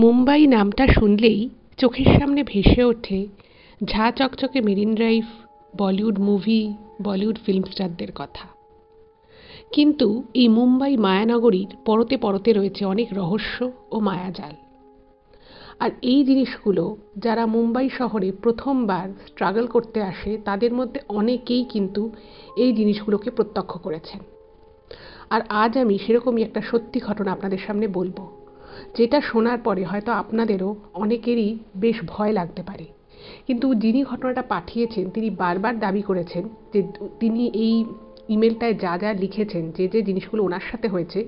মুম্বাই নামটা শুনলেই চোখের সামনে ভেসে ওঠে ঝাঁ চকচকে Marine Drive, Bollywood movie, Bollywood film স্টারদের কথা। কিন্তু এই মুম্বাই মায়ানগরীর পরতে পরতে রয়েছে অনেক রহস্য ও মায়াজাল। আর এই জিনিসগুলো যারা মুম্বাই শহরে প্রথমবার স্ট্রাগল করতে আসে তাদের মধ্যে অনেকেই কিন্তু এই জিনিসগুলোকে প্রত্যক্ষ করেছেন। আর আজ আমি সেরকমই একটা সত্যি ঘটনা আপনাদের সামনে বলবো, যেটা শোনার পরে হয়তো আপনাদেরও অনেকেরই বেশ ভয় লাগতে পারে। কিন্তু যিনি ঘটনাটা পাঠিয়েছেন তিনি বারবার দাবি করেছেন যে তিনি এই ইমেলটায় যা যা লিখেছেন, যে যে জিনিসগুলো ওনার সাথে হয়েছে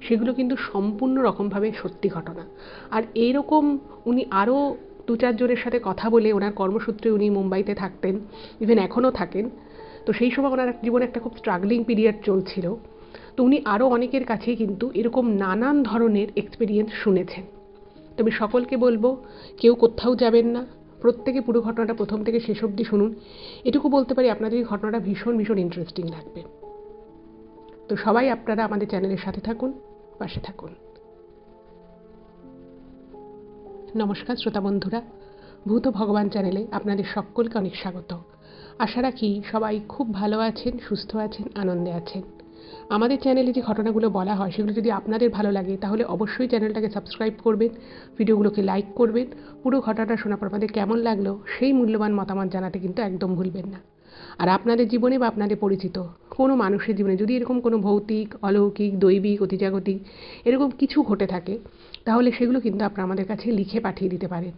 সেগুলো কিন্তু সম্পূর্ণ রকমভাবে সত্যি ঘটনা। আর এইরকম উনি আরও 2-4 জনের সাথে কথা বলে ওনার কর্মসূত্রে উনি মুম্বাইতে থাকতেন, ইভেন এখনও থাকেন। তো সেই সময় ওনার জীবনে একটা খুব স্ট্রাগলিং পিরিয়ড চলছিল। তো উনি আরও অনেকের কাছেই কিন্তু এরকম নানান ধরনের এক্সপিরিয়েন্স শুনেছেন। তবে সকলকে বলবো কেউ কোথাও যাবেন না, প্রত্যেকে পুরো ঘটনাটা প্রথম থেকে শেষ অবধি শুনুন। এটুকু বলতে পারি আপনাদের এই ঘটনাটা ভীষণ ভীষণ ইন্টারেস্টিং লাগবে। তো সবাই আপনারা আমাদের চ্যানেলের সাথে থাকুন, পাশে থাকুন। নমস্কার শ্রোতা বন্ধুরা, ভূত ভগবান চ্যানেলে আপনাদের সকলকে অনেক স্বাগত। আশা রাখি সবাই খুব ভালো আছেন, সুস্থ আছেন, আনন্দে আছেন। আমাদের চ্যানেলে যে ঘটনাগুলো বলা হয় সেগুলো যদি আপনাদের ভালো লাগে তাহলে অবশ্যই চ্যানেলটাকে সাবস্ক্রাইব করবেন, ভিডিওগুলোকে লাইক করবেন। পুরো ঘটনাটা শোনার পর আপনাদের কেমন লাগলো সেই মূল্যবান মতামত জানাতে কিন্তু একদম ভুলবেন না। আর আপনাদের জীবনে বা আপনাদের পরিচিত কোনো মানুষের জীবনে যদি এরকম কোনো ভৌতিক, অলৌকিক, দৈবিক, অতিজাগতিক এরকম কিছু ঘটে থাকে তাহলে সেগুলো কিন্তু আপনারা আমাদের কাছে লিখে পাঠিয়ে দিতে পারেন।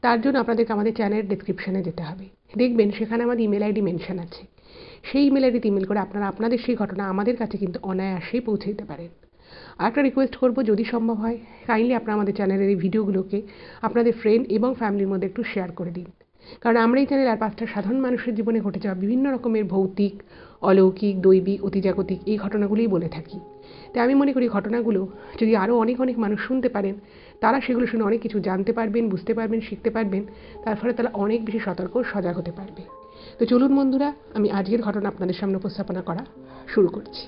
তার জন্য আপনাদেরকে আমাদের চ্যানেলের ডেসক্রিপশনে যেতে হবে, দেখবেন সেখানে আমাদের ইমেল আইডি মেনশন আছে। সেই ইমেল আইডিতে ইমেল করে আপনারা আপনাদের সেই ঘটনা আমাদের কাছে কিন্তু অনায়াসেই পৌঁছে দিতে পারেন। আর একটা রিকোয়েস্ট করবো, যদি সম্ভব হয় কাইন্ডলি আপনারা আমাদের চ্যানেলের এই ভিডিওগুলোকে আপনাদের ফ্রেন্ড এবং ফ্যামিলির মধ্যে একটু শেয়ার করে দিন। কারণ আমরা এই চ্যানেল আর 5টা সাধারণ মানুষের জীবনে ঘটে যাওয়া বিভিন্ন রকমের ভৌতিক, অলৌকিক, দৈবিক, অতিজাগতিক এই ঘটনাগুলোই বলে থাকি। তাই আমি মনে করি ঘটনাগুলো যদি আরও অনেক অনেক মানুষ শুনতে পারেন, তারা সেগুলো শুনে অনেক কিছু জানতে পারবেন, বুঝতে পারবেন, শিখতে পারবেন। তার ফলে তারা অনেক বেশি সতর্ক ও সজাগ হতে পারবে। তো চলুন বন্ধুরা, আমি আজকের ঘটনা আপনাদের সামনে উপস্থাপনা করা শুরু করছি।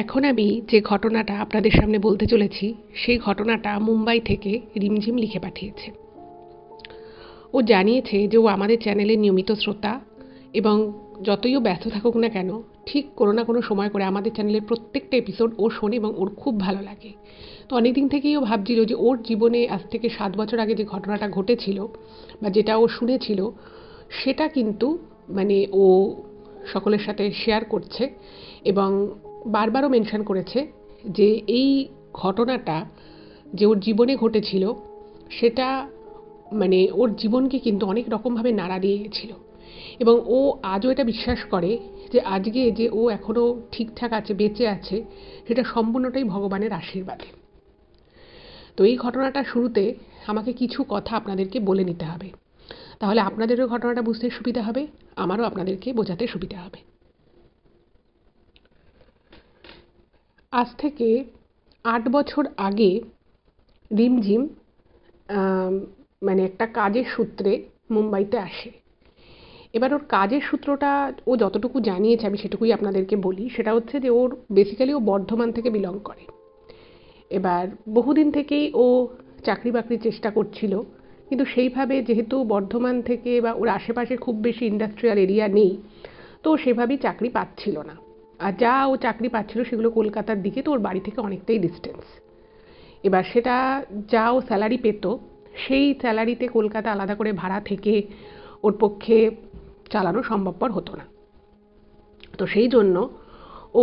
এখন আমি যে ঘটনাটা আপনাদের সামনে বলতে চলেছি সেই ঘটনাটা মুম্বাই থেকে রিমঝিম লিখে পাঠিয়েছে। ও জানিয়েছে যে ও আমাদের চ্যানেলের নিয়মিত শ্রোতা এবং যতই ও ব্যস্ত থাকুক না কেন ঠিক কোনো না কোনো সময় করে আমাদের চ্যানেলের প্রত্যেকটা এপিসোড ও শোনে এবং ওর খুব ভালো লাগে। তো অনেক দিন থেকেই ও ভাবছিল যে ওর জীবনে আজ থেকে 7 বছর আগে যে ঘটনাটা ঘটেছিল বা যেটা ও শুনেছিল সেটা কিন্তু মানে ও সকলের সাথে শেয়ার করছে এবং বারবারও মেনশন করেছে যে এই ঘটনাটা যে ওর জীবনে ঘটেছিল সেটা মানে ওর জীবনকে কিন্তু অনেক রকমভাবে নাড়া দিয়ে গেছিল। এবং ও আজও এটা বিশ্বাস করে যে আজকে যে ও এখনও ঠিকঠাক আছে, বেঁচে আছে, সেটা সম্পূর্ণটাই ভগবানের আশীর্বাদে। তো এই ঘটনাটা শুরুতে আমাকে কিছু কথা আপনাদেরকে বলে নিতে হবে, তাহলে আপনাদেরও ঘটনাটা বুঝতে সুবিধা হবে, আমারও আপনাদেরকে বোঝাতে সুবিধা হবে। আজ থেকে 8 বছর আগে রিমঝিম মানে একটা কাজের সূত্রে মুম্বাইতে আসে। এবার ওর কাজের সূত্রটা ও যতটুকু জানিয়েছে আমি সেটুকুই আপনাদেরকে বলি। সেটা হচ্ছে যে ওর বেসিক্যালি ও বর্ধমান থেকে বিলং করে। এবার বহুদিন থেকেই ও চাকরি বাকরির চেষ্টা করছিল, কিন্তু সেইভাবে যেহেতু বর্ধমান থেকে বা ওর আশেপাশে খুব বেশি ইন্ডাস্ট্রিয়াল এরিয়া নেই, তো সেভাবেই চাকরি পাচ্ছিল না। আর যা ও চাকরি পাচ্ছিল সেগুলো কলকাতার দিকে, তো ওর বাড়ি থেকে অনেকটাই ডিস্টেন্স। এবার সেটা যা ও স্যালারি পেত সেই স্যালারিতে কলকাতা আলাদা করে ভাড়া থেকে ওর পক্ষে চালানো সম্ভবপর হতো না। তো সেই জন্য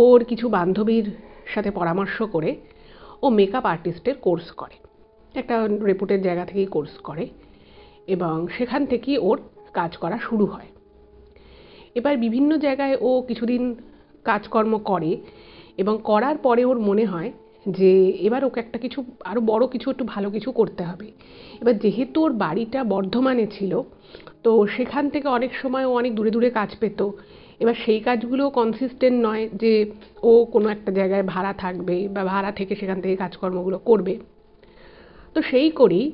ওর কিছু বান্ধবীর সাথে পরামর্শ করে ও মেকআপ আর্টিস্টের কোর্স করে, একটা রেপুটেড জায়গা থেকেই কোর্স করে এবং সেখান থেকেই ওর কাজ করা শুরু হয়। এবার বিভিন্ন জায়গায় ও কিছুদিন কাজকর্ম করে এবং করার পরে ওর মনে হয় যে এবার ওকে একটা কিছু আরও বড় কিছু, একটু ভালো কিছু করতে হবে। এবার যেহেতু ওর বাড়িটা বর্ধমানে ছিল, তো সেখান থেকে অনেক সময় ও অনেক দূরে দূরে কাজ পেত। এবার সেই কাজগুলো কনসিস্টেন্ট নয় যে ও কোনো একটা জায়গায় ভাড়া থাকবে বা ভাড়া থেকে সেখান থেকে কাজকর্মগুলো করবে। তো সেই করেই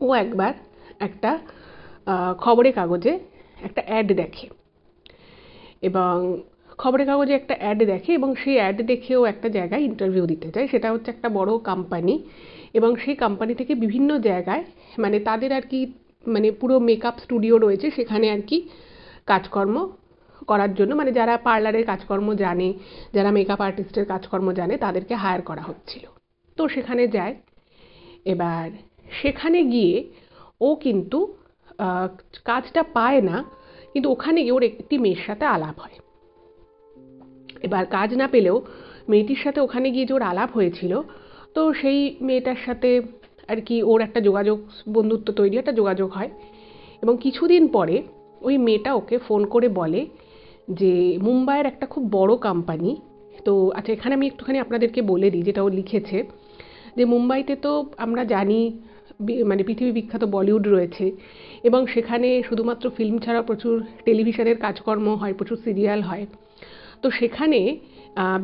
ও একবার একটা খবরের কাগজে একটা অ্যাড দেখে এবং খবরের কাগজে একটা অ্যাড দেখে এবং সেই অ্যাড দেখেও একটা জায়গায় ইন্টারভিউ দিতে যায়। সেটা হচ্ছে একটা বড় কোম্পানি এবং সেই কোম্পানি থেকে বিভিন্ন জায়গায় মানে তাদের আর কি মানে পুরো মেকআপ স্টুডিও রয়েছে, সেখানে আর কি কাজকর্ম করার জন্য মানে যারা পার্লারের কাজকর্ম জানে, যারা মেকআপ আর্টিস্টের কাজকর্ম জানে তাদেরকে হায়ার করা হচ্ছিল। তো সেখানে যায়। এবার সেখানে গিয়ে ও কিন্তু কাজটা পায় না, কিন্তু ওখানে গিয়ে ওর একটি মেয়ের সাথে আলাপ হয়। এবার কাজ না পেলেও মেয়েটির সাথে ওখানে গিয়ে যে ওর আলাপ হয়েছিল, তো সেই মেয়েটার সাথে আর কি ওর একটা যোগাযোগ, বন্ধুত্ব তৈরি, একটা যোগাযোগ হয়। এবং কিছুদিন পরে ওই মেয়েটা ওকে ফোন করে বলে যে মুম্বাইয়ের একটা খুব বড় কোম্পানি, তো আচ্ছা এখানে আমি একটুখানি আপনাদেরকে বলে দিই যেটা ও লিখেছে, যে মুম্বাইতে তো আমরা জানি মানে পৃথিবী বিখ্যাত বলিউড রয়েছে এবং সেখানে শুধুমাত্র ফিল্ম ছাড়া প্রচুর টেলিভিশনের কাজকর্ম হয়, প্রচুর সিরিয়াল হয়। তো সেখানে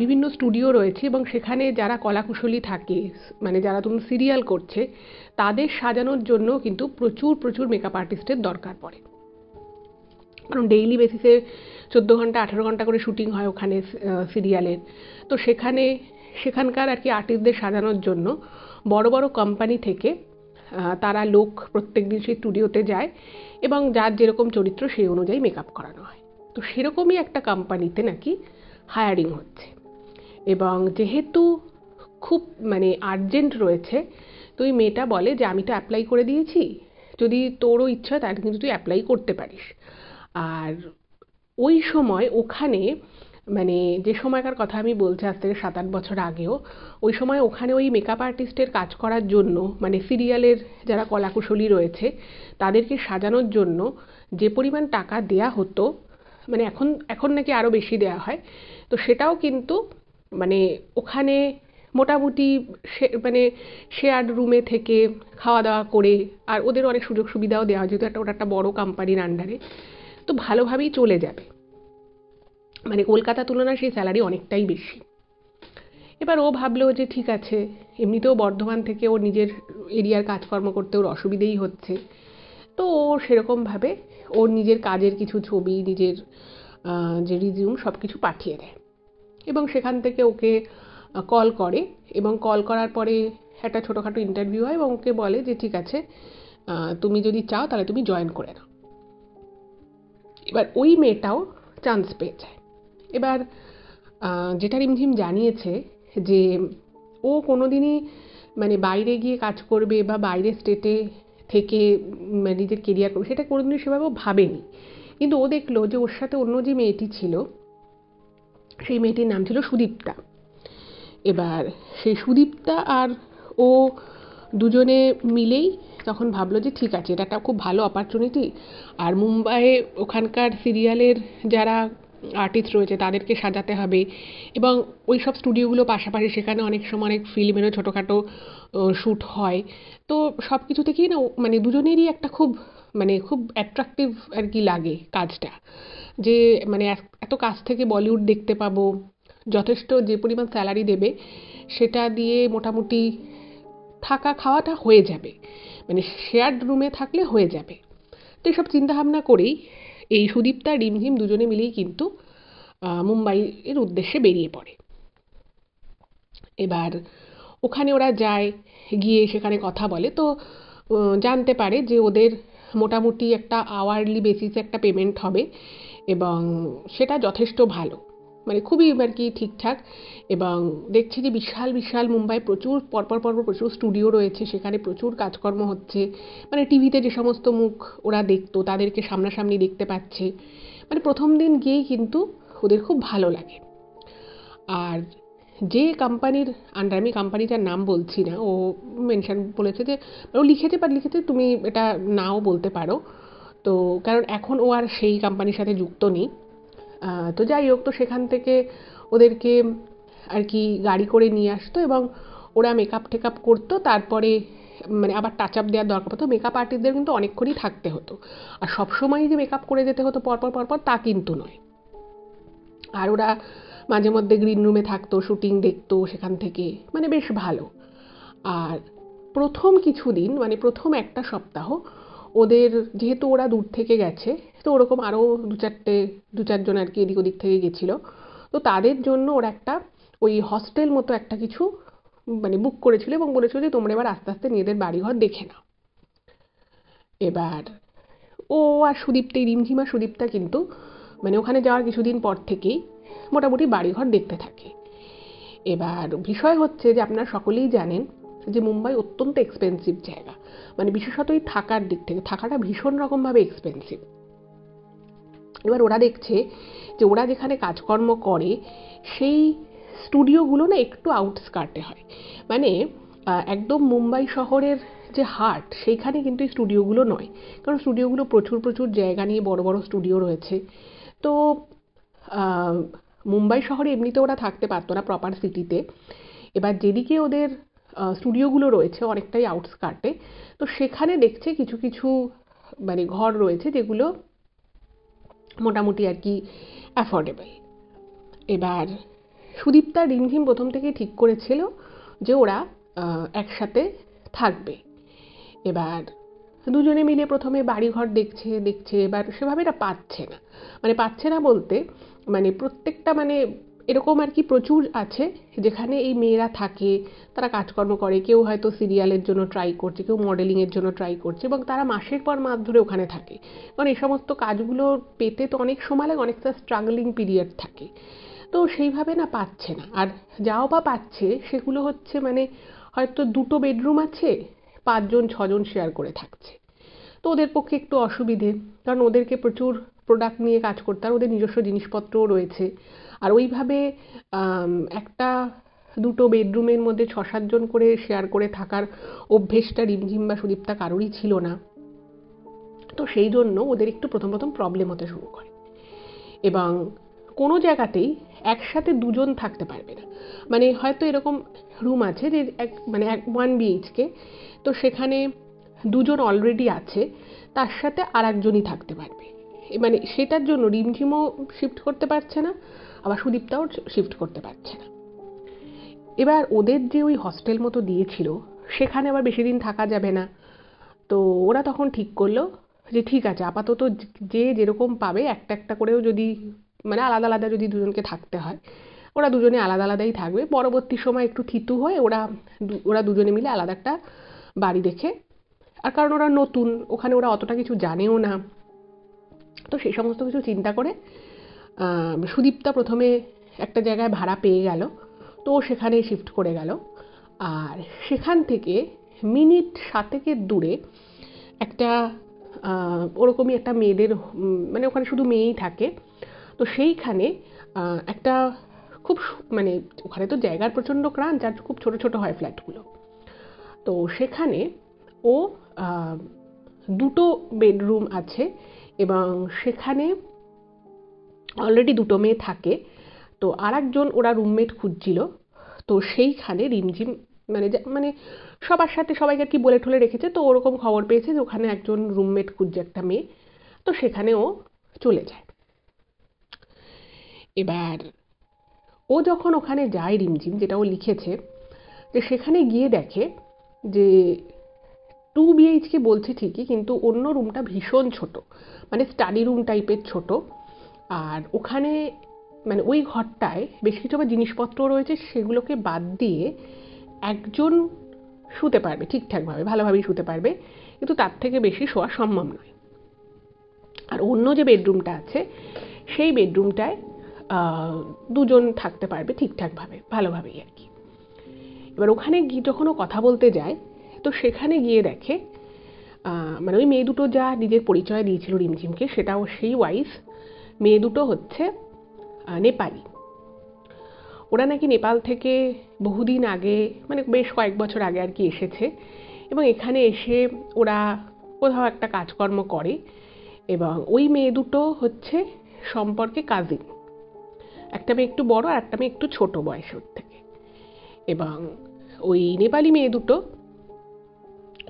বিভিন্ন স্টুডিও রয়েছে এবং সেখানে যারা কলাকুশলী থাকে মানে যারা ধরুন সিরিয়াল করছে তাদের সাজানোর জন্য কিন্তু প্রচুর প্রচুর মেকআপ আর্টিস্টের দরকার পড়ে, কারণ ডেইলি বেসিসে 14 ঘন্টা 18 ঘন্টা করে শুটিং হয় ওখানে সিরিয়ালের। তো সেখানকার আর কি আর্টিস্টদের সাজানোর জন্য বড় বড় কোম্পানি থেকে তারা লোক প্রত্যেক দিন সেই স্টুডিওতে যায় এবং যার যেরকম চরিত্র সেই অনুযায়ী মেকআপ করানো হয়। তো সেরকমই একটা কোম্পানিতে নাকি হায়ারিং হচ্ছে এবং যেহেতু খুব মানে আর্জেন্ট রয়েছে, তো ওই মেয়েটা বলে যে আমি তো অ্যাপ্লাই করে দিয়েছি, যদি তোরও ইচ্ছা হয় তাহলে কিন্তু তুই অ্যাপ্লাই করতে পারিস। আর ওই সময় ওখানে মানে যে সময়কার কথা আমি বলছি আজ থেকে 7-8 বছর আগেও, ওই সময় ওখানে ওই মেকআপ আর্টিস্টের কাজ করার জন্য মানে সিরিয়ালের যারা কলাকুশলী রয়েছে তাদেরকে সাজানোর জন্য যে পরিমাণ টাকা দেয়া হতো, মানে এখন নাকি আরও বেশি দেয়া হয়। তো সেটাও কিন্তু মানে ওখানে মোটামুটি মানে শেয়ার্ড রুমে থেকে খাওয়া দাওয়া করে, আর ওদের অনেক সুযোগ সুবিধাও দেওয়া হয় যেহেতু ওটা একটা বড় কোম্পানির আন্ডারে, তো ভালোভাবেই চলে যাবে। মানে কলকাতা তুলনায় সেই স্যালারি অনেকটাই বেশি। এবার ও ভাবলো যে ঠিক আছে, এমনিতেও বর্ধমান থেকে ওর নিজের এরিয়ার কাজকর্ম করতে ওর অসুবিধেই হচ্ছে, তো ও সেরকমভাবে ওর নিজের কাজের কিছু ছবি, নিজের যে রিজিউম সব কিছু পাঠিয়ে দেয় এবং সেখান থেকে ওকে কল করে এবং কল করার পরে একটা ছোটোখাটো ইন্টারভিউ হয় এবং ওকে বলে যে ঠিক আছে তুমি যদি চাও তাহলে তুমি জয়েন করে নাও। এবার ওই মেয়েটাও চান্স পেয়ে যায়। এবার যেটা রিমঝিম জানিয়েছে যে ও কোনোদিনই মানে বাইরে গিয়ে কাজ করবে বা বাইরের স্টেটে থেকে নিজের কেরিয়ার করবে সেটা কোনোদিনই সেভাবে ও ভাবেনি, কিন্তু ও দেখলো যে ওর সাথে অন্য যে মেয়েটি ছিল সেই মেয়েটির নাম ছিল সুদীপ্তা। এবার সেই সুদীপ্তা আর ও দুজনে মিলেই তখন ভাবলো যে ঠিক আছে, এটা একটা খুব ভালো অপরচুনিটি, আর মুম্বাইয়ে ওখানকার সিরিয়ালের যারা আর্টিস্ট রয়েছে তাদেরকে সাজাতে হবে এবং ওই সব স্টুডিওগুলো পাশাপাশি, সেখানে অনেক সময় অনেক ফিল্মেরও ছোটোখাটো শ্যুট হয়। তো সব কিছু থেকেই না মানে দুজনেরই একটা খুব মানে খুব অ্যাট্রাকটিভ আর কি লাগে কাজটা, যে মানে এত কাছ থেকে বলিউড দেখতে পাবো, যথেষ্ট যে পরিমাণ স্যালারি দেবে সেটা দিয়ে মোটামুটি থাকা খাওয়াটা হয়ে যাবে, মানে শেয়ার্ড রুমে থাকলে হয়ে যাবে। তো এইসব চিন্তাভাবনা করেই এই সুদীপ্তা রিমঝিম দুজনে মিলেই কিন্তু মুম্বাইয়ের উদ্দেশ্যে বেরিয়ে পড়ে। এবার ওখানে ওরা যায়, গিয়ে সেখানে কথা বলে, তো জানতে পারে যে ওদের মোটামুটি একটা আওয়ারলি বেসিসে একটা পেমেন্ট হবে এবং সেটা যথেষ্ট ভালো, মানে খুবই আর কি ঠিকঠাক। এবং দেখছি যে বিশাল বিশাল মুম্বাই প্রচুর পরপর পরপর প্রচুর স্টুডিও রয়েছে, সেখানে প্রচুর কাজকর্ম হচ্ছে, মানে টিভিতে যে সমস্ত মুখ ওরা দেখতো তাদেরকে সামনাসামনি দেখতে পাচ্ছে। মানে প্রথম দিন গিয়েই কিন্তু ওদের খুব ভালো লাগে। আর যে কোম্পানির আন্ডার, আমি কোম্পানিটার নাম বলছি না, ও মেনশন বলেছে যে ও লিখেছে তুমি এটা নাও বলতে পারো, তো কারণ এখন ও আর সেই কোম্পানির সাথে যুক্ত নেই। তো যাই হোক, তো সেখান থেকে ওদেরকে আর কি গাড়ি করে নিয়ে আসতো এবং ওরা মেকআপ টেকআপ করতো, তারপরে মানে আবার টাচ আপ দেওয়ার দরকার পড়তো। মেকআপ আর্টিস্টদের কিন্তু অনেকক্ষণই থাকতে হতো, আর সবসময়ই যে মেকআপ করে যেতে হতো পরপর পরপর তা কিন্তু নয়। আর ওরা মাঝে মধ্যে গ্রিন রুমে থাকতো, শুটিং দেখতো সেখান থেকে, মানে বেশ ভালো। আর প্রথম কিছুদিন মানে প্রথম একটা সপ্তাহ ওদের, যেহেতু ওরা দূর থেকে গেছে তো ওরকম আরও দু চারজন আর কি এদিক ওদিক থেকে গেছিলো, তো তাদের জন্য ওরা একটা ওই হস্টেল মতো একটা কিছু মানে বুক করেছিল এবং বলেছিল যে তোমরা এবার আস্তে আস্তে নিজেদের বাড়িঘর দেখে নাও। এবার ও আর সুদীপ্তা, এই রিমঝিম আর সুদীপ্তা কিন্তু মানে ওখানে যাওয়ার কিছুদিন পর থেকেই মোটামুটি বাড়িঘর দেখতে থাকে। এবার বিষয় হচ্ছে যে আপনারা সকলেই জানেন যে মুম্বাই অত্যন্ত এক্সপেন্সিভ জায়গা, মানে বিশেষত এই থাকার দিক থেকে থাকাটা ভীষণ রকমভাবে এক্সপেন্সিভ। এবার ওরা দেখছে যে ওরা যেখানে কাজকর্ম করে সেই স্টুডিওগুলো না একটু আউটস্কার্টে হয়, মানে একদম মুম্বাই শহরের যে হার্ট সেইখানে কিন্তু এই স্টুডিওগুলো নয়, কারণ স্টুডিওগুলো প্রচুর প্রচুর জায়গা নিয়ে বড় বড় স্টুডিও রয়েছে। তো মুম্বাই শহরে এমনিতে ওরা থাকতে পারতো না প্রপার সিটিতে। এবার যেদিকে ওদের স্টুডিওগুলো রয়েছে অনেকটাই আউটস্কার্টে, তো সেখানে দেখছে কিছু কিছু মানে ঘর রয়েছে যেগুলো মোটামুটি আর কি অ্যাফোর্ডেবল। এবার সুদীপ্তা রিমঝিম প্রথম থেকেই ঠিক করেছিল যে ওরা একসাথে থাকবে। এবার দুজনে মিলে প্রথমে বাড়িঘর দেখছে দেখছে, এবার সেভাবে এটা পাচ্ছে না, মানে পাচ্ছে না বলতে মানে প্রত্যেকটা মানে এরকম আর কি প্রচুর আছে যেখানে এই মেয়েরা থাকে, তারা কাজকর্ম করে, কেউ হয়তো সিরিয়ালের জন্য ট্রাই করছে, কেউ মডেলিংয়ের জন্য ট্রাই করছে, এবং তারা মাসের পর মাস ধরে ওখানে থাকে, কারণ এই সমস্ত কাজগুলো পেতে তো অনেক সময় লাগে, অনেকটা স্ট্রাগলিং পিরিয়ড থাকে। তো সেইভাবে না পাচ্ছে না, আর যাও বা পাচ্ছে সেগুলো হচ্ছে মানে হয়তো 2টো বেডরুম আছে, 5জন 6জন শেয়ার করে থাকছে। তো ওদের পক্ষে একটু অসুবিধে, কারণ ওদেরকে প্রচুর প্রোডাক্ট নিয়ে কাজ করতে আর ওদের নিজস্ব জিনিসপত্রও রয়েছে। আর ওইভাবে একটা 2টো বেডরুমের মধ্যে 6-7জন করে শেয়ার করে থাকার অভ্যেসটা রিমঝিম বা সুদীপ্তা কারোরই ছিল না। তো সেই জন্য ওদের একটু প্রথম প্রথম প্রবলেম হতে শুরু করে, এবং কোনো জায়গাতেই একসাথে 2জন থাকতে পারবে না। মানে হয়তো এরকম রুম আছে যে মানে 1 BHK, তো সেখানে 2জন অলরেডি আছে, তার সাথে আর একজনই থাকতে পারবে, মানে সেটার জন্য রিমঝিমও শিফট করতে পারছে না, আবার সুদীপ্তাও শিফট করতে পারছে না। এবার ওদের যে ওই হস্টেল মতো দিয়েছিল সেখানে আবার বেশি দিন থাকা যাবে না, তো ওরা তখন ঠিক করলো যে ঠিক আছে আপাতত যে যেরকম পাবে একটা একটা করেও যদি মানে আলাদা আলাদা যদি দুজনকে থাকতে হয়, ওরা দুজনে আলাদা আলাদাই থাকবে। পরবর্তী সময় একটু থিতু হয়ে ওরা দুজনে মিলে আলাদা একটা বাড়ি দেখে, আর কারণ ওরা নতুন ওখানে, ওরা অতটা কিছু জানেও না, তো সেই সমস্ত কিছু চিন্তা করে সুদীপ্তা প্রথমে একটা জায়গায় ভাড়া পেয়ে গেল, তো সেখানে শিফট করে গেল। আর সেখান থেকে মিনিট 7-এর দূরে একটা ওরকমই একটা মেয়েদের মানে ওখানে শুধু মেয়েই থাকে, তো সেইখানে একটা খুব মানে ওখানে তো জায়গার প্রচণ্ড ক্রাঞ্চ, আর খুব ছোট ছোট হয় ফ্ল্যাটগুলো, তো সেখানে ও 2টো বেডরুম আছে, এবং সেখানে অলরেডি 2টো মেয়ে থাকে। তো আর একজন ওরা রুমমেট খুঁজছিল, তো সেইখানে রিমঝিম মানে মানে সবার সাথে সবাইকে আর কি বলে ঠলে রেখেছে, তো ওরকম খবর পেয়েছে যে ওখানে একজন রুমমেট খুঁজছে একটা মেয়ে, তো সেখানে ও চলে যায়। এবার ও যখন ওখানে যায় রিমঝিম, যেটা ও লিখেছে, যে সেখানে গিয়ে দেখে যে 2 BHK বলছে ঠিকই, কিন্তু অন্য রুমটা ভীষণ ছোট, মানে স্টাডি রুম টাইপের ছোট। আর ওখানে মানে ওই ঘরটায় বেশ কিছু আবার জিনিসপত্র রয়েছে, সেগুলোকে বাদ দিয়ে একজন শুতে পারবে ঠিকঠাকভাবে, ভালোভাবেই শুতে পারবে, কিন্তু তার থেকে বেশি শোয়া সম্ভব নয়। আর অন্য যে বেডরুমটা আছে সেই বেডরুমটায় 2জন থাকতে পারবে ঠিকঠাকভাবে, ভালোভাবেই আর কি। এবার ওখানে গিয়ে যখন ও কথা বলতে যায়, তো সেখানে গিয়ে দেখে মানে ওই মেয়ে দুটো যা নিজের পরিচয় দিয়েছিল রিমঝিমকে, সেটাও সেই ওয়াইজ মেয়ে দুটো হচ্ছে নেপালি। ওরা নাকি নেপাল থেকে বহুদিন আগে মানে বেশ কয়েক বছর আগে আর কি এসেছে, এবং এখানে এসে ওরা কোথাও একটা কাজকর্ম করে, এবং ওই মেয়ে দুটো হচ্ছে সম্পর্কে কাজিন, একটা মেয়ে একটু বড় আর একটা মেয়ে একটু ছোট বয়সের থেকে। এবং ওই নেপালি মেয়ে দুটো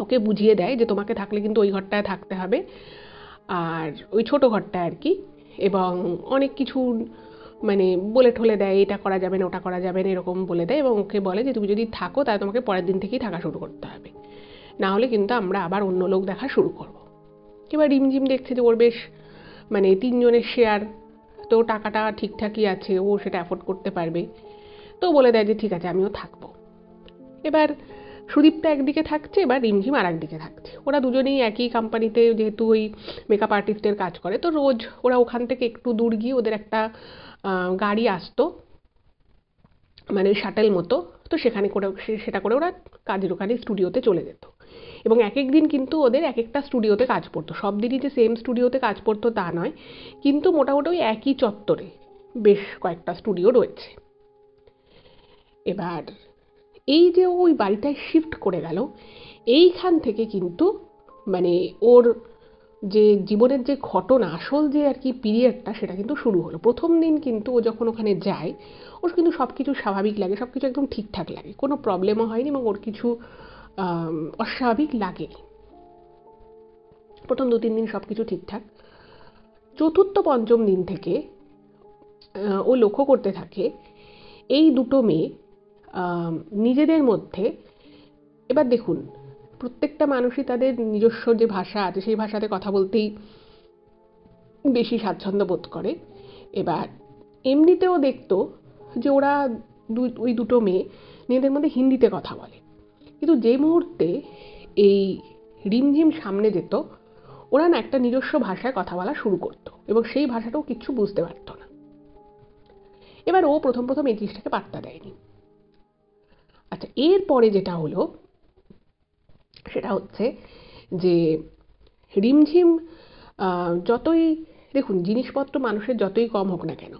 ওকে বুঝিয়ে দেয় যে তোমাকে থাকলে কিন্তু ওই ঘরটায় থাকতে হবে, আর ওই ছোট ঘরটায় আর কি, এবং অনেক কিছু মানে বলে ঠলে দেয়, এটা করা যাবে না ওটা করা যাবে না এরকম বলে দেয়, এবং ওকে বলে যে তুমি যদি থাকো তাহলে তোমাকে পরের দিন থেকেই থাকা শুরু করতে হবে, না হলে কিন্তু আমরা আবার অন্য লোক দেখা শুরু করব। এবার রিমঝিম দেখছে যে ওর বেশ মানে 3জনের শেয়ার, তো টাকাটা ঠিকঠাকই আছে, ও সেটা অ্যাফোর্ড করতে পারবে। তো বলে দেয় যে ঠিক আছে আমিও থাকবো। এবার সুদীপ্তা একদিকে থাকছে, এবার রিমঝিম আর একদিকে থাকছে। ওরা দুজনেই একই কোম্পানিতে যেহেতু ওই মেকআপ আর্টিস্টের কাজ করে, তো রোজ ওরা ওখান থেকে একটু দূর গিয়ে ওদের একটা গাড়ি আসতো, মানে শাটেল মতো, তো সেখানে করে সেটা করে ওরা কাজের ওখানে স্টুডিওতে চলে যেত। এবং এক এক দিন কিন্তু ওদের এক একটা স্টুডিওতে কাজ পড়তো, সব দিনই যে সেম স্টুডিওতে কাজ পড়তো তা নয়, কিন্তু মোটামুটি ওই একই চত্বরে বেশ কয়েকটা স্টুডিও রয়েছে। এবার এই যে ওই বাড়িটায় শিফট করে গেল, এইখান থেকে কিন্তু মানে ওর যে জীবনের যে ঘটনা, আসল যে আর কি পিরিয়ডটা, সেটা কিন্তু শুরু হলো। প্রথম দিন কিন্তু ও যখন ওখানে যায়, ওর কিন্তু সব কিছু স্বাভাবিক লাগে, সব কিছু একদম ঠিকঠাক লাগে, কোনো প্রবলেমও হয়নি এবং ওর কিছু অস্বাভাবিক লাগেনি। প্রথম 2-3 দিন সব কিছু ঠিকঠাক। চতুর্থ পঞ্চম দিন থেকে ও লক্ষ্য করতে থাকে এই দুটো মেয়ে নিজেদের মধ্যে, এবার দেখুন প্রত্যেকটা মানুষই তাদের নিজস্ব যে ভাষা আছে সেই ভাষাতে কথা বলতেই বেশি স্বাচ্ছন্দ্য বোধ করে। এবার এমনিতেও দেখতো যে ওরা ওই দুটো মেয়ে নিজেদের মধ্যে হিন্দিতে কথা বলে, কিন্তু যে মুহূর্তে এই রিমঝিম সামনে যেত, ওরা না একটা নিজস্ব ভাষায় কথা বলা শুরু করতো এবং সেই ভাষাটাও কিচ্ছু বুঝতে পারতো না। এবার ও প্রথম প্রথম এই জিনিসটাকে পাত্তা দেয়নি। আচ্ছা, এরপরে যেটা হলো সেটা হচ্ছে যে রিমঝিম যতই দেখুন জিনিসপত্র মানুষের যতই কম হোক না কেন,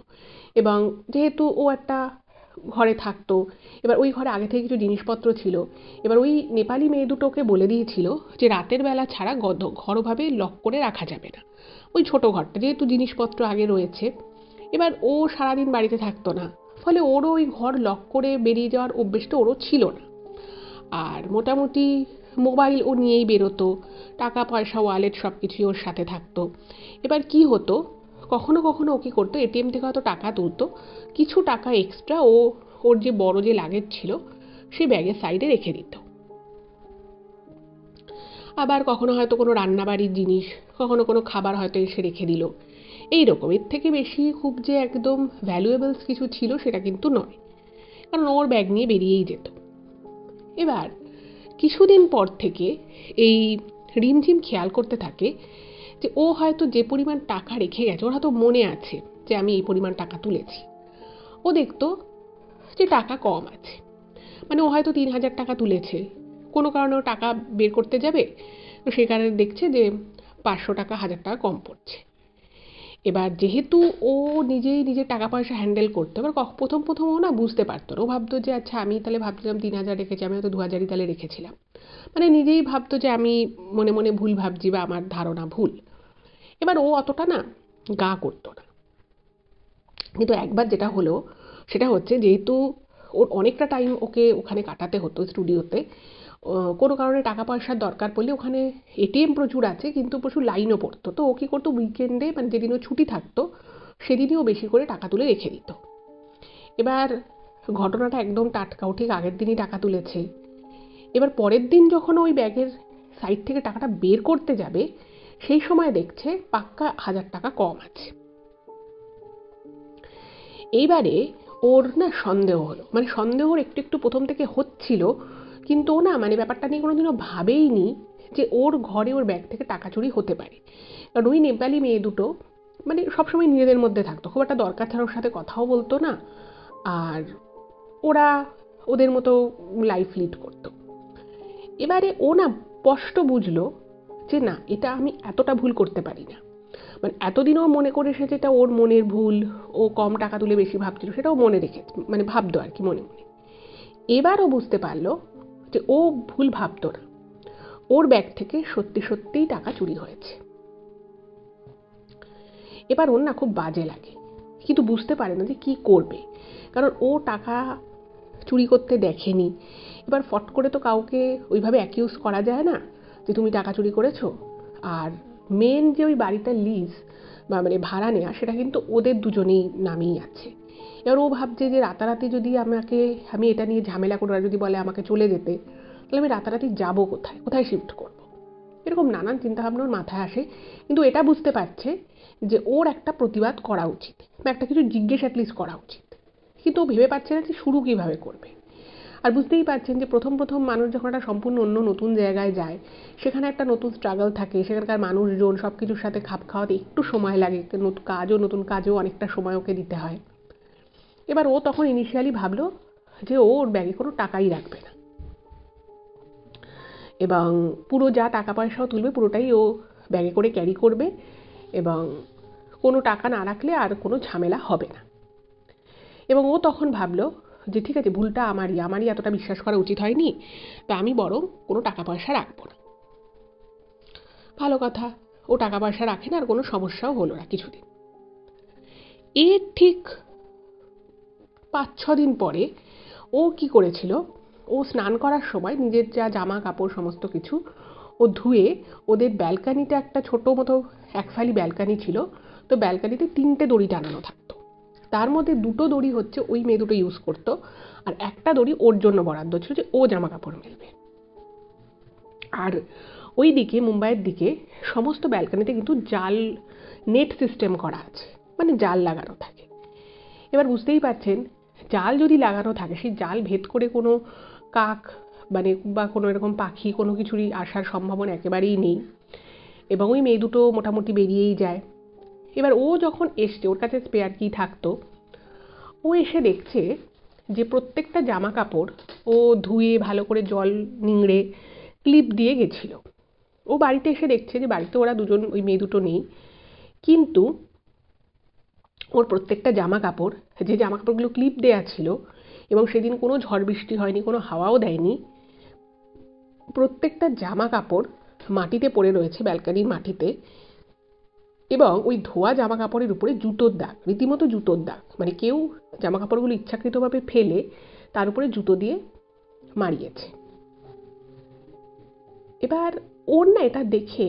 এবং যেহেতু ও একটা ঘরে থাকতো, এবার ওই ঘরে আগে থেকে কিছু জিনিসপত্র ছিল, এবার ওই নেপালি মেয়ে দুটোকে বলে দিয়েছিল যে রাতের বেলা ছাড়া ঘর ওভাবে লক করে রাখা যাবে না, ওই ছোট ঘরটা, যেহেতু জিনিসপত্র আগে রয়েছে। এবার ও সারাদিন বাড়িতে থাকতো না, ফলে ওরও ওই ঘর লক করে বেরিয়ে যাওয়ার অভ্যেসটা ওরও ছিল না। আর মোটামুটি মোবাইল ও নিয়েই বেরোতো, টাকা পয়সা ওয়ালেট সব কিছুই ওর সাথে থাকতো। এবার কি হতো, কখনো কখনো ও কী করতো, এটিএম থেকে হয়তো টাকা তুলতো, কিছু টাকা এক্সট্রা ও ওর যে বড় যে লাগেজ ছিল সেই ব্যাগের সাইডে রেখে দিত। আবার কখনো হয়তো কোনো রান্নাবাড়ির জিনিস, কখনো কোনো খাবার হয়তো এসে রেখে দিল, এইরকম। এর থেকে বেশি খুব যে একদম ভ্যালুয়েবলস কিছু ছিল সেটা কিন্তু নয়, কারণ ওর ব্যাগ নিয়ে বেরিয়েই যেত। এবার কিছুদিন পর থেকে এই রিমঝিম খেয়াল করতে থাকে যে ও হয়তো যে পরিমাণ টাকা রেখে গেছে, ওর হয়তো মনে আছে যে আমি এই পরিমাণ টাকা তুলেছি। ও দেখতো যে টাকা কম আছে, মানে ও হয়তো 3,000 টাকা তুলেছে, কোনো কারণে ও টাকা বের করতে যাবে, তো সেই কারণে দেখছে যে 500 টাকা 1,000 টাকা কম পড়ছে। এবার যেহেতু ও নিজেই নিজের টাকা পয়সা হ্যান্ডেল করতো, এবার প্রথম প্রথম ও না বুঝতে পারতো না, ও ভাবতো যে আচ্ছা আমি তাহলে ভাবছিলাম 3,000 রেখেছি, আমি হয়তো 2,000ই তাহলে রেখেছিলাম, মানে নিজেই ভাবতো যে আমি মনে মনে ভুল ভাবছি বা আমার ধারণা ভুল। এবার ও অতটা না গা করতো না। কিন্তু একবার যেটা হলো সেটা হচ্ছে, যেহেতু ওর অনেকটা টাইম ওকে ওখানে কাটাতে হতো স্টুডিওতে, কোনো কারণে টাকা পয়সার দরকার পড়লে, ওখানে এটিএম প্রচুর আছে কিন্তু প্রচুর লাইনও পড়তো, তো ও কী করতো উইকেন্ডে, মানে যেদিন ও ছুটি থাকতো সেদিনই ও বেশি করে টাকা তুলে রেখে দিত। এবার ঘটনাটা একদম টাটকা, ও ঠিক আগের দিনই টাকা তুলেছে। এবার পরের দিন যখন ওই ব্যাগের সাইড থেকে টাকাটা বের করতে যাবে, সেই সময় দেখছে পাক্কা 1,000 টাকা কম আছে। এইবারে ওর না সন্দেহ হলো, মানে সন্দেহ ওর একটু একটু প্রথম থেকে হচ্ছিল, কিন্তু ও না মানে ব্যাপারটা নিয়ে কোনোদিনও ভাবেইনি যে ওর ঘরে ওর ব্যাগ থেকে টাকা চুরি হতে পারে। কারণ ওই নেপালি মেয়ে দুটো মানে সবসময় নিজেদের মধ্যে থাকতো, খুব একটা দরকার ছাড়া ওর সাথে কথাও বলতো না, আর ওরা ওদের মতো লাইফ লিড করতো। এবারে ও না স্পষ্ট বুঝলো যে না, এটা আমি এতটা ভুল করতে পারি না, মানে এতদিন ও মনে করে এসেছে এটা ওর মনের ভুল, ও কম টাকা তুলে বেশি ভাবছিল, সেটাও মনে রেখে মানে ভাবতো আর কি মনে মনে। এবারও বুঝতে পারলো যে ও ভুল ভাবতো না, ওর ব্যাগ থেকে সত্যি সত্যিই টাকা চুরি হয়েছে। এবার ওর না খুব বাজে লাগে, কিন্তু বুঝতে পারে না যে কি করবে, কারণ ও টাকা চুরি করতে দেখেনি। এবার ফট করে তো কাউকে ওইভাবে অ্যাকিউজ করা যায় না যে তুমি টাকা চুরি করেছো। আর মেন যে ওই বাড়িটার লিজ বা মানে ভাড়া নেওয়া, সেটা কিন্তু ওদের দুজনেই নামেই আছে। এবার ও ভাবছে যে রাতারাতি যদি আমি এটা নিয়ে ঝামেলা করে, যদি বলে আমাকে চলে যেতে, তাহলে আমি রাতারাতি যাবো কোথায়, কোথায় শিফট করবো। এরকম নানান চিন্তাভাবনা ওর মাথায় আসে, কিন্তু এটা বুঝতে পারছে যে ওর একটা প্রতিবাদ করা উচিত বা একটা কিছু জিজ্ঞেস অ্যাটলিস্ট করা উচিত, কিন্তু ও ভেবে পাচ্ছে না যে শুরু কীভাবে করবে। আর বুঝতেই পারছেন যে প্রথম প্রথম মানুষ যখন একটা সম্পূর্ণ অন্য নতুন জায়গায় যায়, সেখানে একটা নতুন স্ট্রাগল থাকে, সেখানকার মানুষজন সব কিছুর সাথে খাপ খাওয়াতে একটু সময় লাগে, নতুন কাজও অনেকটা সময় ওকে দিতে হয়। এবার ও তখন ইনিশিয়ালি ভাবলো যে ও ওর ব্যাগে কোনো টাকাই রাখবে না, এবং পুরো যা টাকা পয়সাও তুলবে পুরোটাই ও ব্যাগে করে ক্যারি করবে, এবং কোনো টাকা না রাখলে আর কোনো ঝামেলা হবে না। এবং ও তখন ভাবলো যে ঠিক আছে, ভুলটা আমারই এতটা বিশ্বাস করা উচিত হয়নি, তা আমি বরং কোনো টাকা পয়সা রাখবো না। ভালো কথা, ও টাকা পয়সা রাখে না, আর কোনো সমস্যাও হলো না কিছুদিন। এর ঠিক 5-6 দিন পরে ও কি করেছিল, ও স্নান করার সময় নিজের যা জামা কাপড় সমস্ত কিছু ও ধুয়ে, ওদের ব্যালকানিতে একটা ছোটো মতো একফালি ব্যালকানি ছিল, তো ব্যালকানিতে 3টে দড়ি টানানো থাকতো, তার মধ্যে 2টো দড়ি হচ্ছে ওই মেয়ে দুটো ইউজ করতো, আর একটা দড়ি ওর জন্য বরাদ্দ ছিল যে ও জামা কাপড় মেলবে। আর ওই দিকে মুম্বাইয়ের দিকে সমস্ত ব্যালকানিতে কিন্তু জাল নেট সিস্টেম করা আছে, মানে জাল লাগানো থাকে। এবার বুঝতেই পারছেন, জাল যদি লাগানো থাকে, সেই জাল ভেদ করে কোনো কাক মানে বা কোনো এরকম পাখি কোনো কিছুরই আসার সম্ভাবনা একেবারেই নেই, এবং ওই মেয়ে দুটো মোটামুটি বেরিয়েই যায়। এবার ও যখন এসছে, ওর কাছে স্পেয়ার কি থাকতো, ও এসে দেখছে যে প্রত্যেকটা জামা কাপড় ও ধুয়ে ভালো করে জল নিংড়ে ক্লিপ দিয়ে গেছিল। ও বাড়িতে এসে দেখছে যে বাড়িতে ওরা দুজন, ওই মেয়ে দুটো নেই, কিন্তু ওর প্রত্যেকটা জামা কাপড়, যে জামা কাপড়গুলো ক্লিপ দেওয়া ছিল এবং সেদিন কোনো ঝড় বৃষ্টি হয়নি, কোনো হাওয়াও দেয়নি, প্রত্যেকটা জামা কাপড় মাটিতে পড়ে রয়েছে, ব্যালকানির মাটিতে। এবং ওই ধোয়া জামা কাপড়ের উপরে জুতোর দাগ, রীতিমতো জুতোর দাগ, মানে কেউ জামা কাপড়গুলো ইচ্ছাকৃতভাবে ফেলে তার উপরে জুতো দিয়ে মারিয়েছে। এবার ওর না এটা দেখে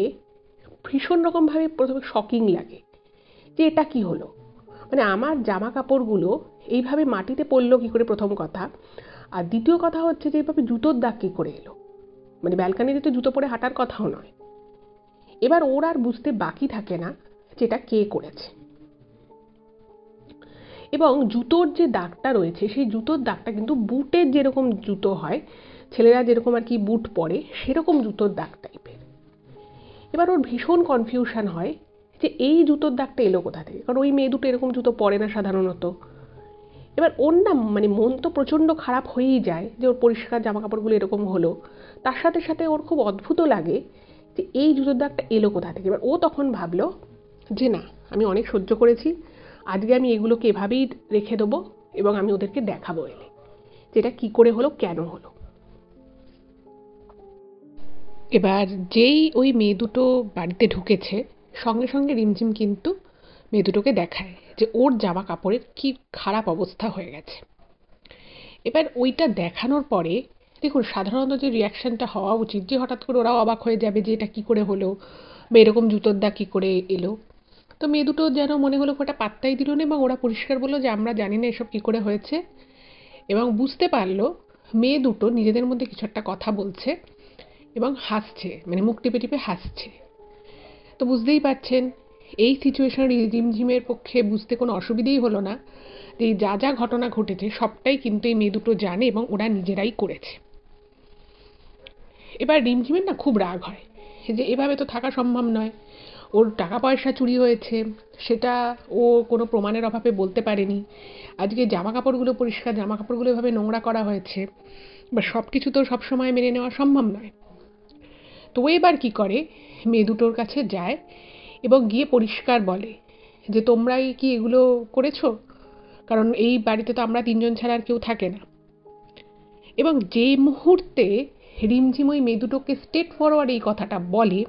ভীষণ রকমভাবে প্রথমে শকিং লাগে যে এটা কি হলো, মানে আমার জামা কাপড়গুলো এইভাবে মাটিতে পড়লো কী করে, প্রথম কথা। আর দ্বিতীয় কথা হচ্ছে যে এইভাবে জুতোর দাগ কী করে এলো, মানে ব্যালকানিতে তো জুতো পরে হাঁটার কথাও নয়। এবার ওর আর বুঝতে বাকি থাকে না যে এটা কে করেছে, এবং জুতোর যে দাগটা রয়েছে সেই জুতোর দাগটা কিন্তু বুটের যেরকম জুতো হয়, ছেলেরা যেরকম আর কি বুট পরে, সেরকম জুতোর দাগ টাইপের। এবার ওর ভীষণ কনফিউশন হয় যে এই জুতোর দাগটা এলো কোথা থেকে, কারণ ওই মেয়ে দুটো এরকম জুতো পরে না সাধারণত। এবার ওর না মানে মন তো প্রচণ্ড খারাপ হয়েই যায় যে ওর পরিষ্কার জামা কাপড়গুলো এরকম হলো, তার সাথে সাথে ওর খুব অদ্ভুতও লাগে যে এই জুতোর দাগটা এলো কোথা থেকে। এবার ও তখন ভাবলো যে না, আমি অনেক সহ্য করেছি, আজকে আমি এগুলোকে এভাবেই রেখে দেবো এবং আমি ওদেরকে দেখাবো এলে যেটা কি করে হলো, কেন হলো। এবার যেই ওই মেয়ে দুটো বাড়িতে ঢুকেছে, সঙ্গে সঙ্গে রিমঝিম কিন্তু মেয়ে দুটোকে দেখায় যে ওর জামা কাপড়ের কি খারাপ অবস্থা হয়ে গেছে। এবার ওইটা দেখানোর পরে দেখুন, সাধারণত যে রিয়াকশনটা হওয়া উচিত, যে হঠাৎ করে ওরাও অবাক হয়ে যাবে যে এটা কি করে হলো বা এরকম জুতোর দাগ কী করে এলো। তো মেয়ে দুটো যেন মনে হলো ওটা পাত্তাই দিল না, এবং ওরা পরিষ্কার বললো যে আমরা জানি না এসব কী করে হয়েছে, এবং বুঝতে পারলো মেয়ে দুটো নিজেদের মধ্যে কিছু একটা কথা বলছে এবং হাসছে, মানে মুখ টিপে টিপে হাসছে। তো বুঝতেই পারছেন এই সিচুয়েশনে রিমঝিমের পক্ষে বুঝতে কোনো অসুবিধেই হলো না যে যা যা ঘটনা ঘটেছে সবটাই কিন্তু এই মেয়ে দুটো জানে এবং ওরা নিজেরাই করেছে। এবার রিমঝিমের না খুব রাগ হয় যে এভাবে তো থাকা সম্ভব নয়, ওর টাকা পয়সা চুরি হয়েছে সেটা ও কোনো প্রমাণের অভাবে বলতে পারেনি, আজকে জামা কাপড়গুলো পরিষ্কার জামা কাপড়গুলো এভাবে নোংরা করা হয়েছে, বা সব কিছু তো সবসময় মেনে নেওয়া সম্ভব নয়। তো ও এবার কী করে, মেয়ে দুটোর কাছে যায় এবং গিয়ে পরিষ্কার বলে যে তোমরাই কি এগুলো করেছো, কারণ এই বাড়িতে তো আমরা তিনজন ছাড়া আর কেউ থাকে না। এবং যে মুহূর্তে রিমঝিম ওই মেয়ে দুটোকে স্ট্রেট ফরওয়ার্ড এই কথাটা বলে,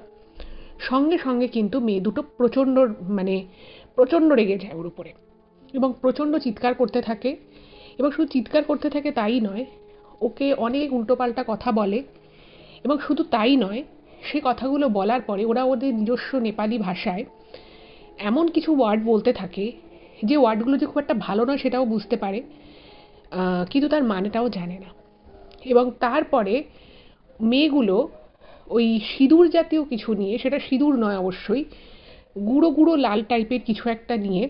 সঙ্গে সঙ্গে কিন্তু মেয়ে দুটো প্রচণ্ড রেগে যায় ওর উপরে এবং প্রচণ্ড চিৎকার করতে থাকে। এবং শুধু চিৎকার করতে থাকে তাই নয়, ওকে অনেক উল্টোপাল্টা কথা বলে, এবং শুধু তাই নয়, সে কথাগুলো বলার পরে ওরা ওদের নিজস্ব নেপালি ভাষায় এমন কিছু ওয়ার্ড বলতে থাকে যে ওয়ার্ডগুলো যে খুব একটা ভালো নয় সেটাও বুঝতে পারে, কিন্তু তার মানেটাও জানে না। এবং তারপরে মেয়েগুলো ওই সিঁদুর জাতীয় কিছু নিয়ে, সেটা সিঁদুর নয় অবশ্যই, গুঁড়ো গুঁড়ো লাল টাইপের কিছু একটা নিয়ে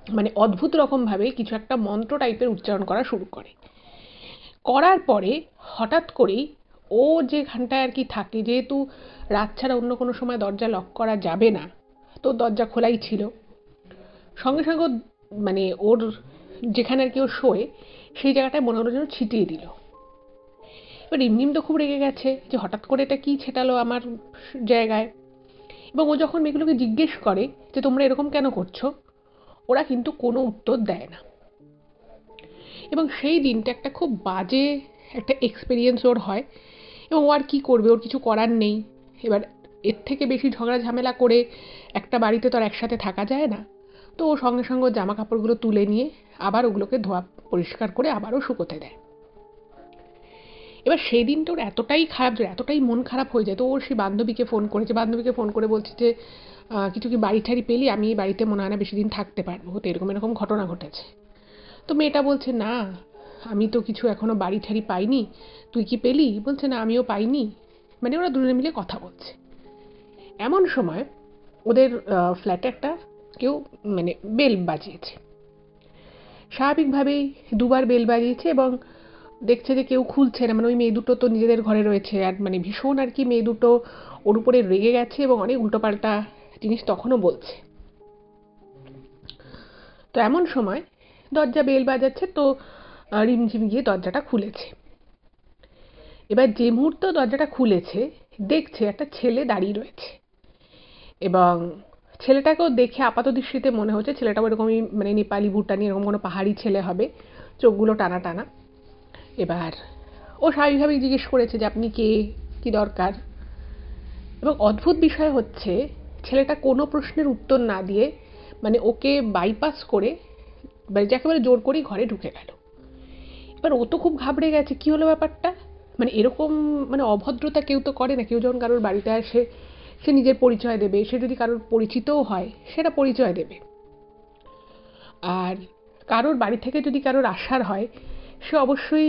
মানে অদ্ভুত রকমভাবে কিছু একটা মন্ত্র টাইপের উচ্চারণ করা শুরু করে। করার পরে হঠাৎ করেই ও যেখানটায় আর কি থাকে, যেহেতু রাত ছাড়া অন্য কোনো সময় দরজা লক করা যাবে না, তো দরজা খোলাই ছিল, সঙ্গে সঙ্গে মানে ওর যেখানে আর কি ও শোয় সেই জায়গাটায় মনে হলো যেন ছিটিয়ে দিল। এবার রিমঝিম তো খুব রেগে গেছে যে হঠাৎ করে এটা কি ছেটালো আমার জায়গায়, এবং ও যখন মেয়েগুলোকে জিজ্ঞেস করে যে তোমরা এরকম কেন করছো, ওরা কিন্তু কোনো উত্তর দেয় না। এবং সেই দিনটা একটা খুব বাজে একটা এক্সপিরিয়েন্স ওর হয়, এবং ও আর কী করবে, ওর কিছু করার নেই। এবার এর থেকে বেশি ঝগড়া ঝামেলা করে একটা বাড়িতে তো আর একসাথে থাকা যায় না। তো ও সঙ্গে সঙ্গে জামা কাপড়গুলো তুলে নিয়ে আবার ওগুলোকে ধোয়া পরিষ্কার করে আবারও শুকোতে দেয়। এবার সেই দিনটা ওর এতটাই খারাপ যায়, এতটাই মন খারাপ হয়ে যায়, তো ওর সেই বান্ধবীকে ফোন করেছে, বান্ধবীকে ফোন করে বলছে যে কিছু কি বাড়ি ঠাড়ি পেলি, আমি এই বাড়িতে মনে হয় না বেশি দিন থাকতে পারবো, তো এরকম এরকম ঘটনা ঘটেছে। তো মেয়েটা বলছে না, আমি তো কিছু এখনো বাড়ি ঠাড়ি পাইনি, তুই কি পেলি? বলছে না, আমিও পাইনি। মানে ওরা দুজনে মিলে কথা বলছে। এমন সময় ওদের ফ্ল্যাটে একটা কেউ মানে বেল বাজিয়েছে। স্বাভাবিকভাবেই দুবার বেল বাজিয়েছে এবং দেখছে যে কেউ খুলছে না, মানে ওই মেয়ে দুটো তো নিজেদের ঘরে রয়েছে, আর মানে ভীষণ আর কি মেয়ে দুটো ওর উপরে রেগে গেছে এবং অনেক উল্টোপাল্টা জিনিস তখনও বলছে। তো এমন সময় দরজা বেল বাজাচ্ছে, তো রিমঝিম গিয়ে দরজাটা খুলেছে। এবার যে মুহূর্তে দরজাটা খুলেছে দেখছে একটা ছেলে দাঁড়িয়ে রয়েছে, এবং ছেলেটাকেও দেখে আপাত দৃষ্টিতে মনে হচ্ছে ছেলেটাও এরকমই মানে নেপালি ভুটানি এরকম কোনো পাহাড়ি ছেলে হবে, চোখগুলো টানা টানা। এবার ও স্বাভাবিকভাবেই জিজ্ঞেস করেছে যে আপনি কে, কি দরকার। এবং অদ্ভুত বিষয় হচ্ছে ছেলেটা কোনো প্রশ্নের উত্তর না দিয়ে মানে ওকে বাইপাস করে মানে একেবারে জোর করেই ঘরে ঢুকে গেল। এবার ও তো খুব ঘাবড়ে গেছে, কি হলো ব্যাপারটা, মানে এরকম মানে অভদ্রতা কেউ তো করে না। কেউ যখন কারোর বাড়িতে আসে সে নিজের পরিচয় দেবে, সে যদি কারোর পরিচিতও হয় সেটা পরিচয় দেবে, আর কারোর বাড়ি থেকে যদি কারোর আসার হয় সে অবশ্যই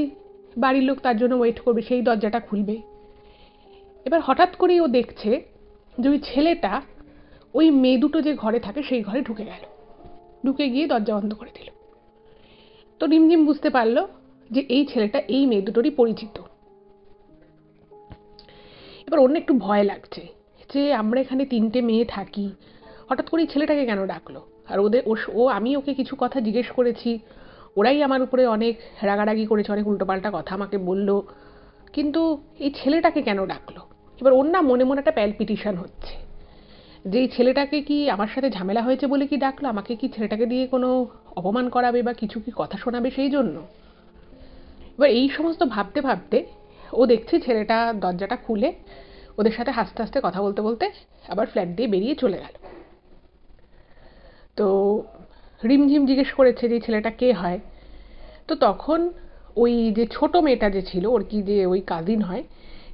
বাড়ির লোক তার জন্য ওয়েট করবে, সেই দরজাটা খুলবে। এবার হঠাৎ করেই ও দেখছে যে ওই ছেলেটা ওই মেয়ে দুটো যে ঘরে থাকে সেই ঘরে ঢুকে গেল, ঢুকে গিয়ে দরজা বন্ধ করে দিল। তো রিমঝিম বুঝতে পারলো যে এই ছেলেটা এই মেয়ে দুটোরই পরিচিত। এবার অন্য একটু ভয় লাগছে যে আমরা এখানে তিনটে মেয়ে থাকি, হঠাৎ করে ছেলেটাকে কেন ডাকলো, আর ওদের ও আমি ওকে কিছু কথা জিজ্ঞেস করেছি, ওরাই আমার উপরে অনেক রাগারাগি করেছে, অনেক উল্টোপাল্টা কথা আমাকে বলল, কিন্তু এই ছেলেটাকে কেন ডাকলো। এবার ওর না মনে মনে একটা প্যালপিটিশন হচ্ছে যে এই ছেলেটাকে কি আমার সাথে ঝামেলা হয়েছে বলে কি ডাকলো, আমাকে কি ছেলেটাকে দিয়ে কোনো অপমান করাবে বা কিছু কি কথা শোনাবে সেই জন্য। এবার এই সমস্ত ভাবতে ভাবতে ও দেখছে ছেলেটা দরজাটা খুলে ওদের সাথে হাসতে হাসতে কথা বলতে বলতে আবার ফ্ল্যাট দিয়ে বেরিয়ে চলে গেল। তো রিমঝিম জিজ্ঞেস করেছে যে ছেলেটা কে হয়, তো তখন ওই যে ছোট মেয়েটা যে ছিল ওর কি যে ওই কাজিন হয়,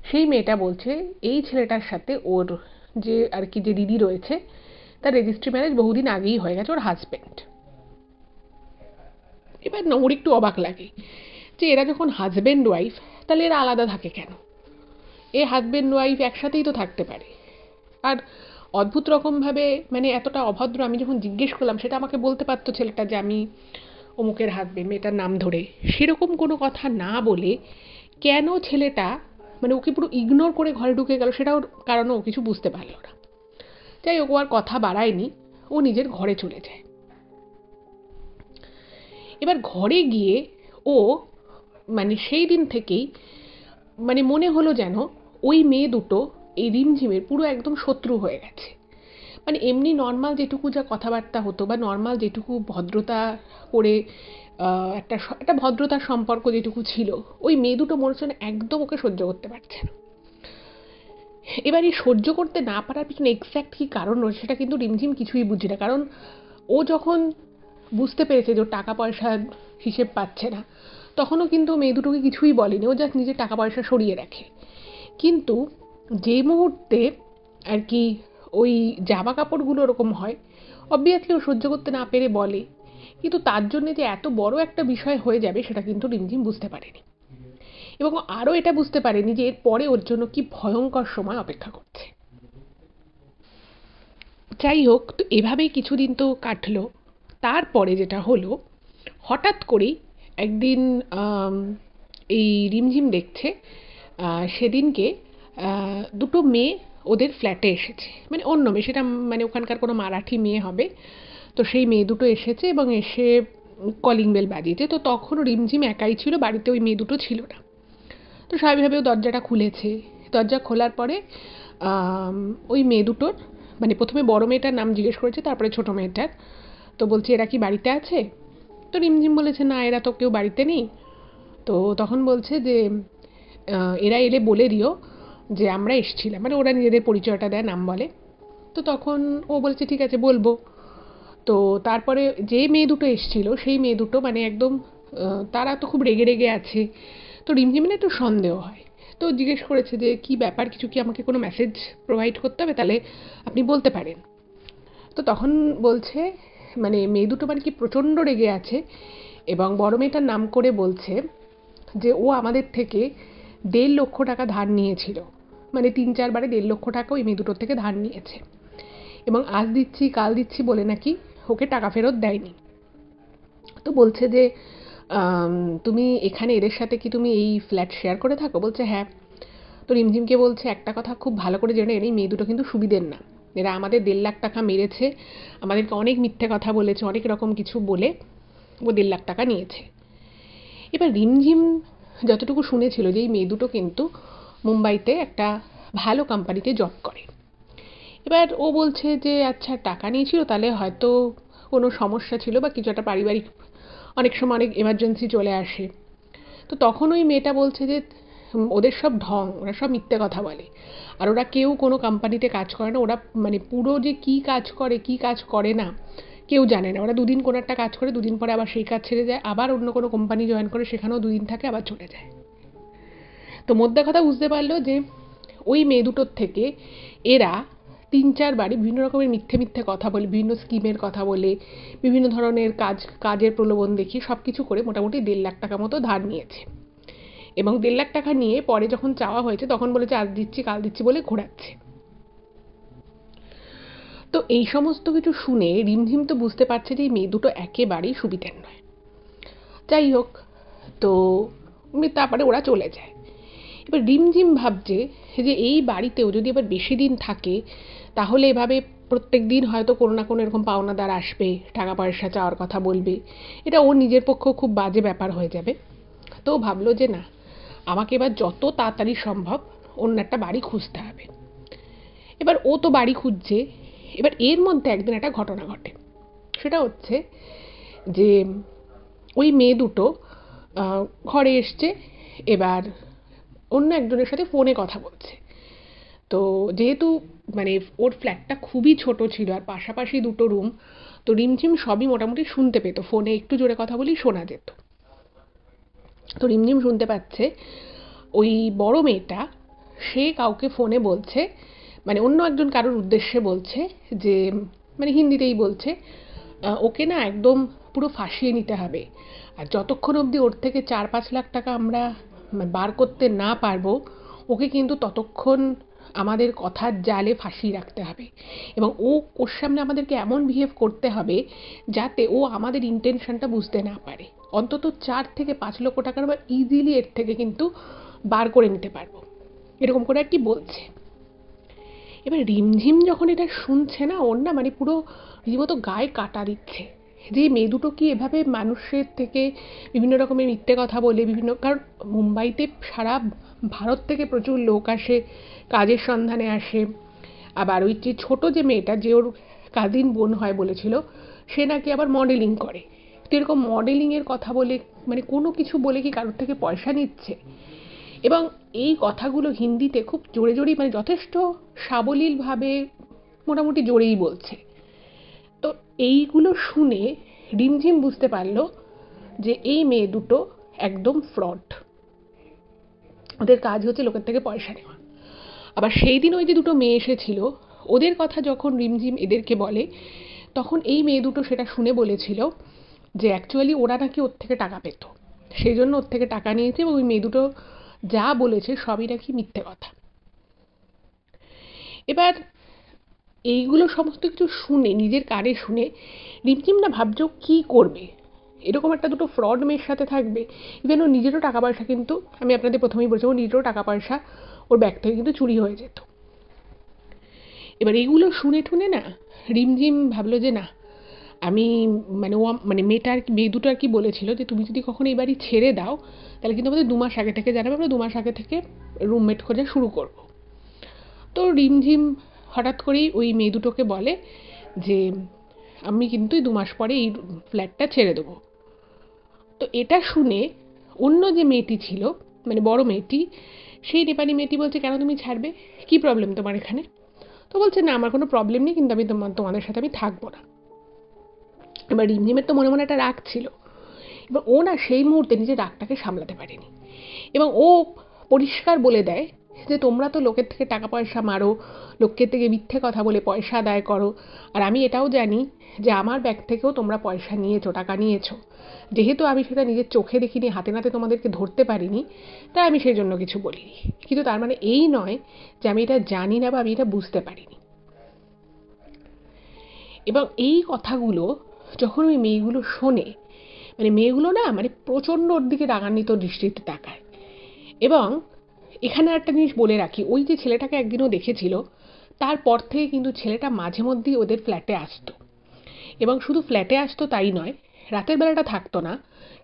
সেই মেয়েটা বলছে এই ছেলেটার সাথে ওর যে আর কি যে দিদি রয়েছে তার রেজিস্ট্রি ম্যারেজ বহুদিন আগেই হয়ে গেছে, ওর হাজব্যান্ড। এবার না ওর একটু অবাক লাগে যে এরা যখন হাজব্যান্ড ওয়াইফ তাহলে এরা আলাদা থাকে কেন, এ হাজব্যান্ড ওয়াইফ একসাথেই তো থাকতে পারে। আর অদ্ভুত রকমভাবে মানে এতটা অভদ্র আমি যখন জিজ্ঞেস করলাম সেটা আমাকে বলতে পারতো ছেলেটা যে আমি অমুকের হাজব্যান্ড, মেয়েটার নাম ধরে, সেরকম কোনো কথা না বলে কেন ছেলেটা মানে ওকে পুরো ইগনোর করে ঘরে ঢুকে গেল সেটাও কারণ ও কিছু বুঝতে পারলো না। যাই হোক, ও আর কথা বাড়ায়নি, ও নিজের ঘরে চলে যায়। এবার ঘরে গিয়ে ও মানে সেই দিন থেকেই মানে মনে হলো যেন ওই মেয়ে দুটো এই রিমঝিমের পুরো একদম শত্রু হয়ে গেছে। মানে এমনি নর্মাল যেটুকু যা কথাবার্তা হতো বা নর্মাল যেটুকু ভদ্রতা করে একটা ভদ্রতার সম্পর্ক যেটুকু ছিল, ওই মেয়ে দুটো মনে হচ্ছে না একদম ওকে সহ্য করতে পারছে না। এবার এই সহ্য করতে না পারার পিছনে এক্স্যাক্ট কী কারণ রয়েছে সেটা কিন্তু রিমঝিম কিছুই বুঝি না, কারণ ও যখন বুঝতে পেরেছে যে ওর টাকা পয়সার হিসেব পাচ্ছে না তখনও কিন্তু মেয়ে দুটোকে কিছুই বলেনি, ও জাস্ট নিজের টাকা পয়সা সরিয়ে রাখে। কিন্তু যে মুহূর্তে আর কি ওই জামা কাপড়গুলো ওরকম হয় অবভিয়াসলি ও সহ্য করতে না পেরে বলে, কিন্তু তার জন্য যে এত বড় একটা বিষয় হয়ে যাবে সেটা কিন্তু রিমঝিম বুঝতে পারেনি। এবং আরও এটা বুঝতে পারেনি যে এর পরে ওর জন্য কি ভয়ঙ্কর সময় অপেক্ষা করছে। যাই হোক, তো এভাবেই কিছুদিন তো কাটলো। তারপরে যেটা হলো, হঠাৎ করেই একদিন এই রিমঝিম দেখছে সেদিনকে দুটো মেয়ে ওদের ফ্ল্যাটে এসেছে, মানে অন্য মেয়ে, সেটা মানে ওখানকার কোনো মারাঠি মেয়ে হবে। তো সেই মেয়ে দুটো এসেছে এবং এসে কলিং বেল বাজিয়েছে। তো তখন রিমঝিম একাই ছিল বাড়িতে, ওই মেয়ে দুটো ছিল না। তো স্বাভাবিকভাবে ও দরজাটা খুলেছে। দরজা খোলার পরে ওই মেয়ে দুটোর, মানে প্রথমে বড় মেয়েটার নাম জিজ্ঞেস করেছে, তারপরে ছোট মেয়েটার। তো বলছে এরা কি বাড়িতে আছে? তো রিমঝিম বলেছে না, এরা তো কেউ বাড়িতে নেই। তো তখন বলছে যে এরা এলে বলে দিও যে আমরা এসছিলাম, মানে ওরা নিজেদের পরিচয়টা দেয়, নাম বলে। তো তখন ও বলছে ঠিক আছে, বলবো। তো তারপরে যে মেয়ে দুটো এসছিল সেই মেয়ে দুটো মানে একদম তারা তো খুব রেগে রেগে আছে। তো রিমঝিমের একটু সন্দেহ হয়। তো জিজ্ঞেস করেছে যে কি ব্যাপার, কিছু কি আমাকে কোনো মেসেজ প্রোভাইড করতে হবে, তাহলে আপনি বলতে পারেন। তো তখন বলছে মানে মেয়ে দুটো মানে কি প্রচণ্ড রেগে আছে এবং বড় মেয়েটার নাম করে বলছে যে ও আমাদের থেকে 1.5 লক্ষ টাকা ধার নিয়েছিল, মানে 3-4 বারে 1.5 লক্ষ টাকা ওই মেয়ে দুটোর থেকে ধার নিয়েছে এবং আজ দিচ্ছি কাল দিচ্ছি বলে নাকি ওকে টাকা ফেরত দেয়নি। তো বলছে যে তুমি এখানে এদের সাথে কি তুমি এই ফ্ল্যাট শেয়ার করে থাকো? বলছে হ্যাঁ। তো রিমঝিমকে বলছে একটা কথা খুব ভালো করে জেনে এই মেয়ে দুটো কিন্তু সুবিধের না, এরা আমাদের 1.5 লাখ টাকা মেরেছে, আমাদেরকে অনেক মিথ্যে কথা বলেছে, অনেক রকম কিছু বলে ও 1.5 লাখ টাকা নিয়েছে। এবার রিমঝিম যতটুকু শুনেছিল যে এই মেয়ে দুটো কিন্তু মুম্বাইতে একটা ভালো কোম্পানিতে জব করে। এবার ও বলছে যে আচ্ছা টাকা নিয়েছিল, তাহলে হয়তো কোনো সমস্যা ছিল বা কিছু একটা পারিবারিক, অনেক সময় অনেক এমার্জেন্সি চলে আসে। তো তখন ওই মেয়েটা বলছে যে ওদের সব ঢং, ওরা সব মিথ্যে কথা বলে, আর ওরা কেউ কোনো কোম্পানিতে কাজ করে না। ওরা মানে পুরো যে কী কাজ করে কী কাজ করে না কেউ জানে না। ওরা দুদিন কোনো একটা কাজ করে, দুদিন পরে আবার সেই কাজ ছেড়ে যায়, আবার অন্য কোনো কোম্পানি জয়েন করে, সেখানেও দুদিন থাকে, আবার চলে যায়। তো মোদ্দা কথা বুঝতে পারলো যে ওই মেয়ে দুটোর থেকে এরা 3-4 বারে বিভিন্ন রকমের মিথ্যে মিথ্যে কথা বলে, বিভিন্ন স্কিমের কথা বলে, বিভিন্ন ধরনের কাজের প্রলোভন দেখিয়ে সব কিছু করে মোটামুটি 1.5 লাখ টাকা মতো ধার নিয়েছে এবং 1.5 লাখ টাকা নিয়ে পরে যখন চাওয়া হয়েছে তখন বলেছে আজ দিচ্ছি কাল দিচ্ছি বলে ঘোরাচ্ছে। তো এই সমস্ত কিছু শুনে রিমঝিম তো বুঝতে পারছে যে এই মেয়ে দুটো একেবারেই সুবিধের নয়। যাই হোক, তো তারপরে ওরা চলে যায়। এবার রিমঝিম ভাবছে যে এই বাড়িতেও যদি এবার বেশি দিন থাকে তাহলে এভাবে প্রত্যেক দিন হয়তো কোনো না কোনো এরকম পাওনাদার আসবে, টাকা পয়সা চাওয়ার কথা বলবে, এটা ওর নিজের পক্ষেও খুব বাজে ব্যাপার হয়ে যাবে। তো ভাবলো যে না, আমাকে এবার যত তাড়াতাড়ি সম্ভব অন্য একটা বাড়ি খুঁজতে হবে। এবার ও তো বাড়ি খুঁজছে। এবার এর মধ্যে একদিন একটা ঘটনা ঘটে। সেটা হচ্ছে যে ওই মেয়ে দুটো ঘরে এসছে, এবার অন্য একজনের সাথে ফোনে কথা বলছে। তো যেহেতু মানে ওর ফ্ল্যাটটা খুবই ছোট ছিল আর পাশাপাশি দুটো রুম, তো রিমঝিম সবই মোটামুটি শুনতে পেত, ফোনে একটু জোরে কথা বলেই শোনা যেত। তো রিমঝিম শুনতে পাচ্ছে ওই বড় মেয়েটা সে কাউকে ফোনে বলছে, মানে অন্য একজন কারোর উদ্দেশ্যে বলছে যে, মানে হিন্দিতেই বলছে, ওকে না একদম পুরো ফাঁসিয়ে নিতে হবে, আর যতক্ষণ অবধি ওর থেকে 4-5 লাখ টাকা আমরা বার করতে না পারবো ওকে কিন্তু ততক্ষণ আমাদের কথার জালে ফাঁসিয়ে রাখতে হবে এবং ওর সামনে আমাদেরকে এমন বিহেভ করতে হবে যাতে ও আমাদের ইন্টেনশনটা বুঝতে না পারে। অন্তত 4-5 লক্ষ টাকার বা ইজিলি এর থেকে কিন্তু বার করে নিতে পারবো, এরকম করে আর কি বলছে। এবার রিমঝিম যখন এটা শুনছে না, ওর না মানে পুরো রীতিমতো গায়ে কাটা দিচ্ছে যে মেয়ে দুটো কি এভাবে মানুষের থেকে বিভিন্ন রকমের মিথ্যে কথা বলে, বিভিন্ন, কারণ মুম্বাইতে সারা ভারত থেকে প্রচুর লোক আসে, কাজের সন্ধানে আসে। আবার ওই যে ছোটো যে মেয়েটা, যে ওর কাজিন বোন হয় বলেছিল, সে নাকি আবার মডেলিং করে। তো এরকম মডেলিংয়ের কথা বলে, মানে কোনো কিছু বলে কি কারোর থেকে পয়সা নিচ্ছে? এবং এই কথাগুলো হিন্দিতে খুব জোরে জোরেই, মানে যথেষ্ট সাবলীলভাবে মোটামুটি জোরেই বলছে। তো এইগুলো শুনে রিমঝিম বুঝতে পারলো যে এই মেয়ে দুটো একদম ফ্রড, ওদের কাজ হচ্ছে লোকের থেকে পয়সা নেওয়া। আবার সেই দিন ওই যে দুটো মেয়ে এসেছিল, ওদের কথা যখন রিমঝিম এদেরকে বলে তখন এই মেয়ে দুটো সেটা শুনে বলেছিল যে অ্যাকচুয়ালি ওরা নাকি ওর থেকে টাকা পেত, সেই জন্য ওর থেকে টাকা নিয়েছে এবং ওই মেয়ে দুটো যা বলেছে সবই নাকি মিথ্যে কথা। এবার এইগুলো সমস্ত কিছু শুনে, নিজের কানে শুনে রিমঝিম না ভাবছো কি করবে। এরকম একটা দুটো ফ্রড মেয়ের সাথে থাকবে, ইভেন ওর নিজেরও টাকা পয়সা, কিন্তু আমি আপনাদের প্রথমেই বলছি ওর নিজেরও টাকা পয়সা ওর ব্যাগ থেকে কিন্তু চুরি হয়ে যেত। এবার এগুলো শুনে টুনে না রিমঝিম ভাবলো যে না, আমি মানে ও মানে মেয়ে দুটো আর কি বলেছিল যে তুমি যদি কখনো এই বাড়ি ছেড়ে দাও তাহলে কিন্তু আমাদের 2 মাস আগে থেকে জানাবে, আমরা 2 মাস আগে থেকে রুমমেট খোঁজা শুরু করব। তো রিমঝিম হঠাৎ করেই ওই মেয়ে দুটোকে বলে যে আমি কিন্তু 2 মাস পরে এই ফ্ল্যাটটা ছেড়ে দেবো। তো এটা শুনে অন্য যে মেয়েটি ছিল, মানে বড় মেয়েটি, সেই নেপালি মেয়েটি বলছে কেন তুমি ছাড়বে, কি প্রবলেম তোমার এখানে? তো বলছে না আমার কোনো প্রবলেম নেই, কিন্তু আমি তোমাদের সাথে আমি থাকবো না। এবার রিমঝিমের তো মনে মনে একটা রাগ ছিল। এবার ও না সেই মুহূর্তে নিজের রাগটাকে সামলাতে পারেনি এবং ও পরিষ্কার বলে দেয় যে তোমরা তো লোকের থেকে টাকা পয়সা মারো, লোকের থেকে মিথ্যে কথা বলে পয়সা আদায় করো, আর আমি এটাও জানি যে আমার ব্যাগ থেকেও তোমরা পয়সা নিয়েছো, টাকা নিয়েছো। যেহেতু আমি সেটা নিজের চোখে দেখিনি, হাতে নাতে তোমাদেরকে ধরতে পারিনি, তাই আমি সেই জন্য কিছু বলিনি। কিন্তু তার মানে এই নয় যে আমি এটা জানি না বা আমি এটা বুঝতে পারিনি। এবং এই কথাগুলো যখন ওই মেয়েগুলো শোনে, মানে মেয়েগুলো না মানে প্রচণ্ড ওর দিকে রাগান্বিত দৃষ্টিতে তাকায়। এবং এখানে একটা জিনিস বলে রাখি, ওই যে ছেলেটাকে একদিনও দেখেছিল, তারপর থেকে কিন্তু ছেলেটা মাঝে মধ্যেই ওদের ফ্ল্যাটে আসতো। এবং শুধু ফ্ল্যাটে আসতো তাই নয়, রাতের বেলাটা থাকতো না,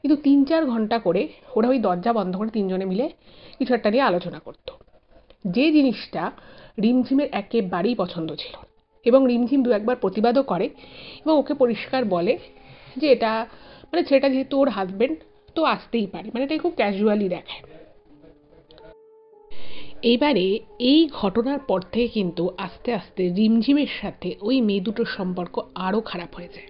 কিন্তু 3-4 ঘন্টা করে ওরা ওই দরজা বন্ধ করে তিনজনে মিলে কিছু একটা নিয়ে আলোচনা করতো, যে জিনিসটা রিমঝিমের একেবারেই পছন্দ ছিল না। এবং রিমঝিম 2-1বার প্রতিবাদও করে এবং ওকে পরিষ্কার বলে যে এটা মানে ছেলেটা যেহেতু ওর হাজবেন্ড তো আসতেই পারে, মানে এটা খুব ক্যাজুয়ালি দেখায়। এইবারে এই ঘটনার পর থেকে কিন্তু আস্তে আস্তে রিমঝিমের সাথে ওই মেয়ে দুটোর সম্পর্ক আরও খারাপ হয়ে যায়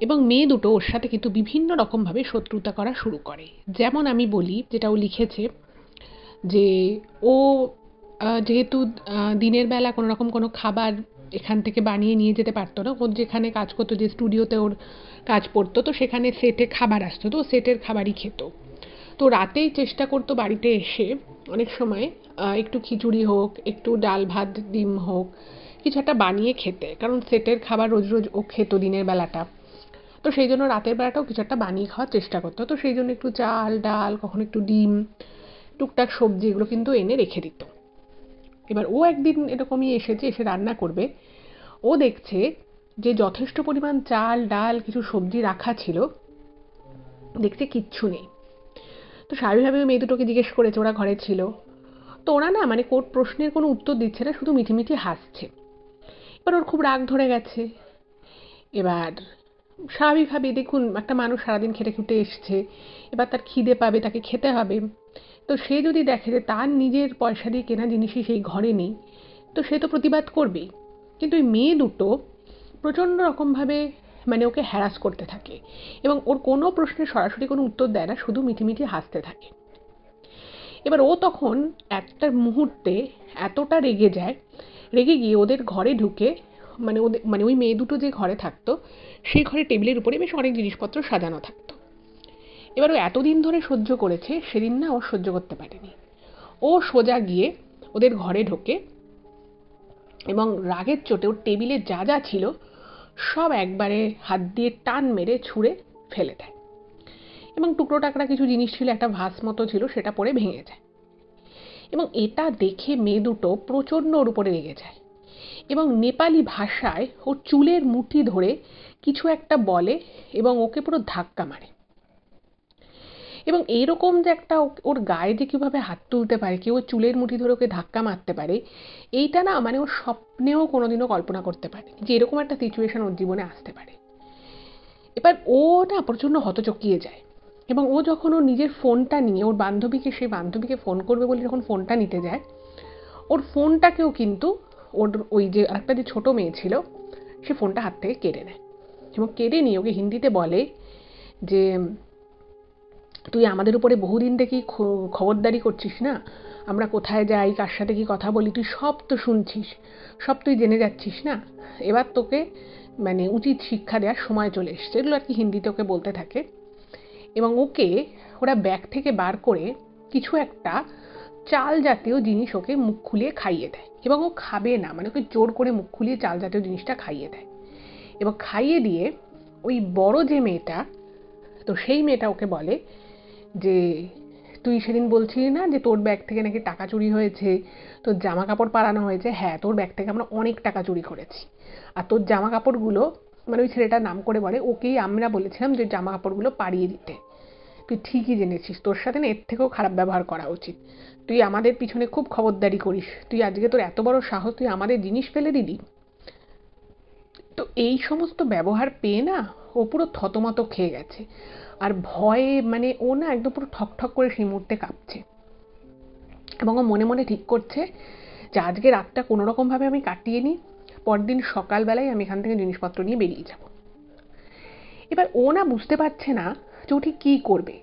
এবং মেয়ে দুটো ওর সাথে কিন্তু বিভিন্ন রকমভাবে শত্রুতা করা শুরু করে। যেমন আমি বলি, যেটা ও লিখেছে, যে ও যেহেতু দিনের বেলা কোনো রকম কোনো খাবার এখান থেকে বানিয়ে নিয়ে যেতে পারতো না, ওর যেখানে কাজ করতো, যে স্টুডিওতে ওর কাজ পড়তো, তো সেখানে সেটে খাবার আসতো, তো সেটের খাবারই খেত। তো রাতেই চেষ্টা করতো বাড়িতে এসে অনেক সময় একটু খিচুড়ি হোক, একটু ডাল ভাত ডিম হোক, কিছু একটা বানিয়ে খেতে, কারণ সেটের খাবার রোজ রোজ ও খেত দিনের বেলাটা। তো সেই জন্য রাতের বেলাটাও কিছু একটা বানিয়ে খাওয়ার চেষ্টা করতো। তো সেই জন্য একটু চাল ডাল, কখনো একটু ডিম, টুকটাক সবজি, এগুলো কিন্তু এনে রেখে দিত। এবার ও একদিন এরকমই এসে রান্না করবে, ও দেখছে যে যথেষ্ট পরিমাণ চাল ডাল কিছু সবজি রাখা ছিল, দেখছে কিচ্ছু নেই। তো স্বাভাবিকভাবে মেয়ে দুটোকে জিজ্ঞেস করেছে, ওরা ঘরে ছিল, তো ওরা না মানে কোন প্রশ্নের কোনো উত্তর দিচ্ছে না, শুধু মিটিমিটি হাসছে। এবার ওর খুব রাগ ধরে গেছে। এবার স্বাভাবিকভাবেই দেখুন, একটা মানুষ সারাদিন খেটে খুটে এসছে, এবার তার খিদে পাবে, তাকে খেতে হবে। তো সে যদি দেখে যে তার নিজের পয়সা দিয়ে কেনা জিনিসই সেই ঘরে নেই, তো সে তো প্রতিবাদ করবেই। কিন্তু ওই মেয়ে দুটো প্রচণ্ড রকমভাবে মানে ওকে হ্যারাস করতে থাকে এবং ওর কোনো প্রশ্নের সরাসরি কোনো উত্তর দেয় না, শুধু মিটিমিটি হাসতে থাকে। এবার ও তখন একটা মুহূর্তে এতটা রেগে যায়, রেগে গিয়ে ওদের ঘরে ঢুকে, মানে ওই মেয়ে দুটো যে ঘরে থাকতো সেই ঘরে টেবিলের উপরে বেশ অনেক জিনিসপত্র সাজানো থাকতো। এবার ও এতদিন ধরে সহ্য করেছে, সেদিন না ও সহ্য করতে পারেনি। ও সোজা গিয়ে ওদের ঘরে ঢোকে এবং রাগের চোটে ওর টেবিলে যা যা ছিল সব একবারে হাত দিয়ে টান মেরে ছুঁড়ে ফেলে দেয়। এবং টুকরো টাকরা কিছু জিনিস ছিল, একটা ভাস মতো ছিল, সেটা পড়ে ভেঙে যায়। এবং এটা দেখে মেয়ে দুটো প্রচণ্ড ওর উপরে রেগে যায় এবং নেপালি ভাষায় ওর চুলের মুঠি ধরে কিছু একটা বলে এবং ওকে পুরো ধাক্কা মারে। এবং এইরকম যে একটা ওর গায়ে যে কীভাবে হাত তুলতে পারে, কেউ ওর চুলের মুঠি ধরে ওকে ধাক্কা মারতে পারে, এইটা না মানে ওর স্বপ্নেও কোনোদিনও কল্পনা করতে পারে যে এরকম একটা সিচুয়েশন ওর জীবনে আসতে পারে। এবার ও না প্রচণ্ড হতচকিয়ে যায় এবং ও যখন ওর নিজের ফোনটা নিয়ে ওর বান্ধবীকে, সেই বান্ধবীকে ফোন করবে বলে যখন ফোনটা নিতে যায়, ওর ফোনটাকেও কিন্তু ওর ওই যে আরেকটা যে ছোটো মেয়ে ছিল সে ফোনটা হাত থেকে কেড়ে নেয় এবং কেড়ে নিয়ে ওকে হিন্দিতে বলে যে তুই আমাদের উপরে বহুদিন থেকেই খবরদারি করছিস না, আমরা কোথায় যাই, কার সাথে কি কথা বলি, তুই সব তো শুনছিস, সব তুই জেনে যাচ্ছিস না, এবার তোকে মানে উচিত শিক্ষা দেওয়ার সময় চলে এসছে, এগুলো আর কি হিন্দিতে ওকে বলতে থাকে। এবং ওকে ওরা ব্যাগ থেকে বার করে কিছু একটা চাল জাতীয় জিনিস ওকে মুখ খুলিয়ে খাইয়ে দেয়, এবং ও খাবে না, মানে ওকে জোর করে মুখ খুলিয়ে চাল জাতীয় জিনিসটা খাইয়ে দেয়। এবং খাইয়ে দিয়ে ওই বড় যে মেয়েটা, তো সেই মেয়েটা ওকে বলে যে তুই সেদিন বলছিলি না যে তোর ব্যাগ থেকে নাকি টাকা চুরি হয়েছে, তোর জামা কাপড় পাড়ানো হয়েছে, হ্যাঁ তোর ব্যাগ থেকে আমরা অনেক টাকা চুরি করেছি, আর তোর জামা কাপড়গুলো, মানে ওই ছেলেটার নাম করে বলে, ওকেই আমরা বলেছিলাম যে জামা কাপড়গুলো পাড়িয়ে দিতে, তুই ঠিকই জেনেছিস, তোর সাথে না এর থেকেও খারাপ ব্যবহার করা উচিত, তুই আমাদের পিছনে খুব খবরদারি করিস, তুই আজকে তোর এত বড় সাহস, তুই আমাদের জিনিস ফেলে দিলি। তো এই সমস্ত ব্যবহার পেয়ে না ও পুরো থতমত খেয়ে গেছে, আর ভয়ে মানে ও না একদম পুরো ঠকঠক করে সেই মুহূর্তে কাঁপছে, এবং ও মনে মনে ঠিক করছে যে আজকে রাতটা কোনো রকমভাবে আমি কাটিয়ে নিই, পরদিন সকালবেলায় আমি এখান থেকে জিনিসপত্র নিয়ে বেরিয়ে যাব। এবার ও না বুঝতে পারছে না যে ও ঠিক কী করবে,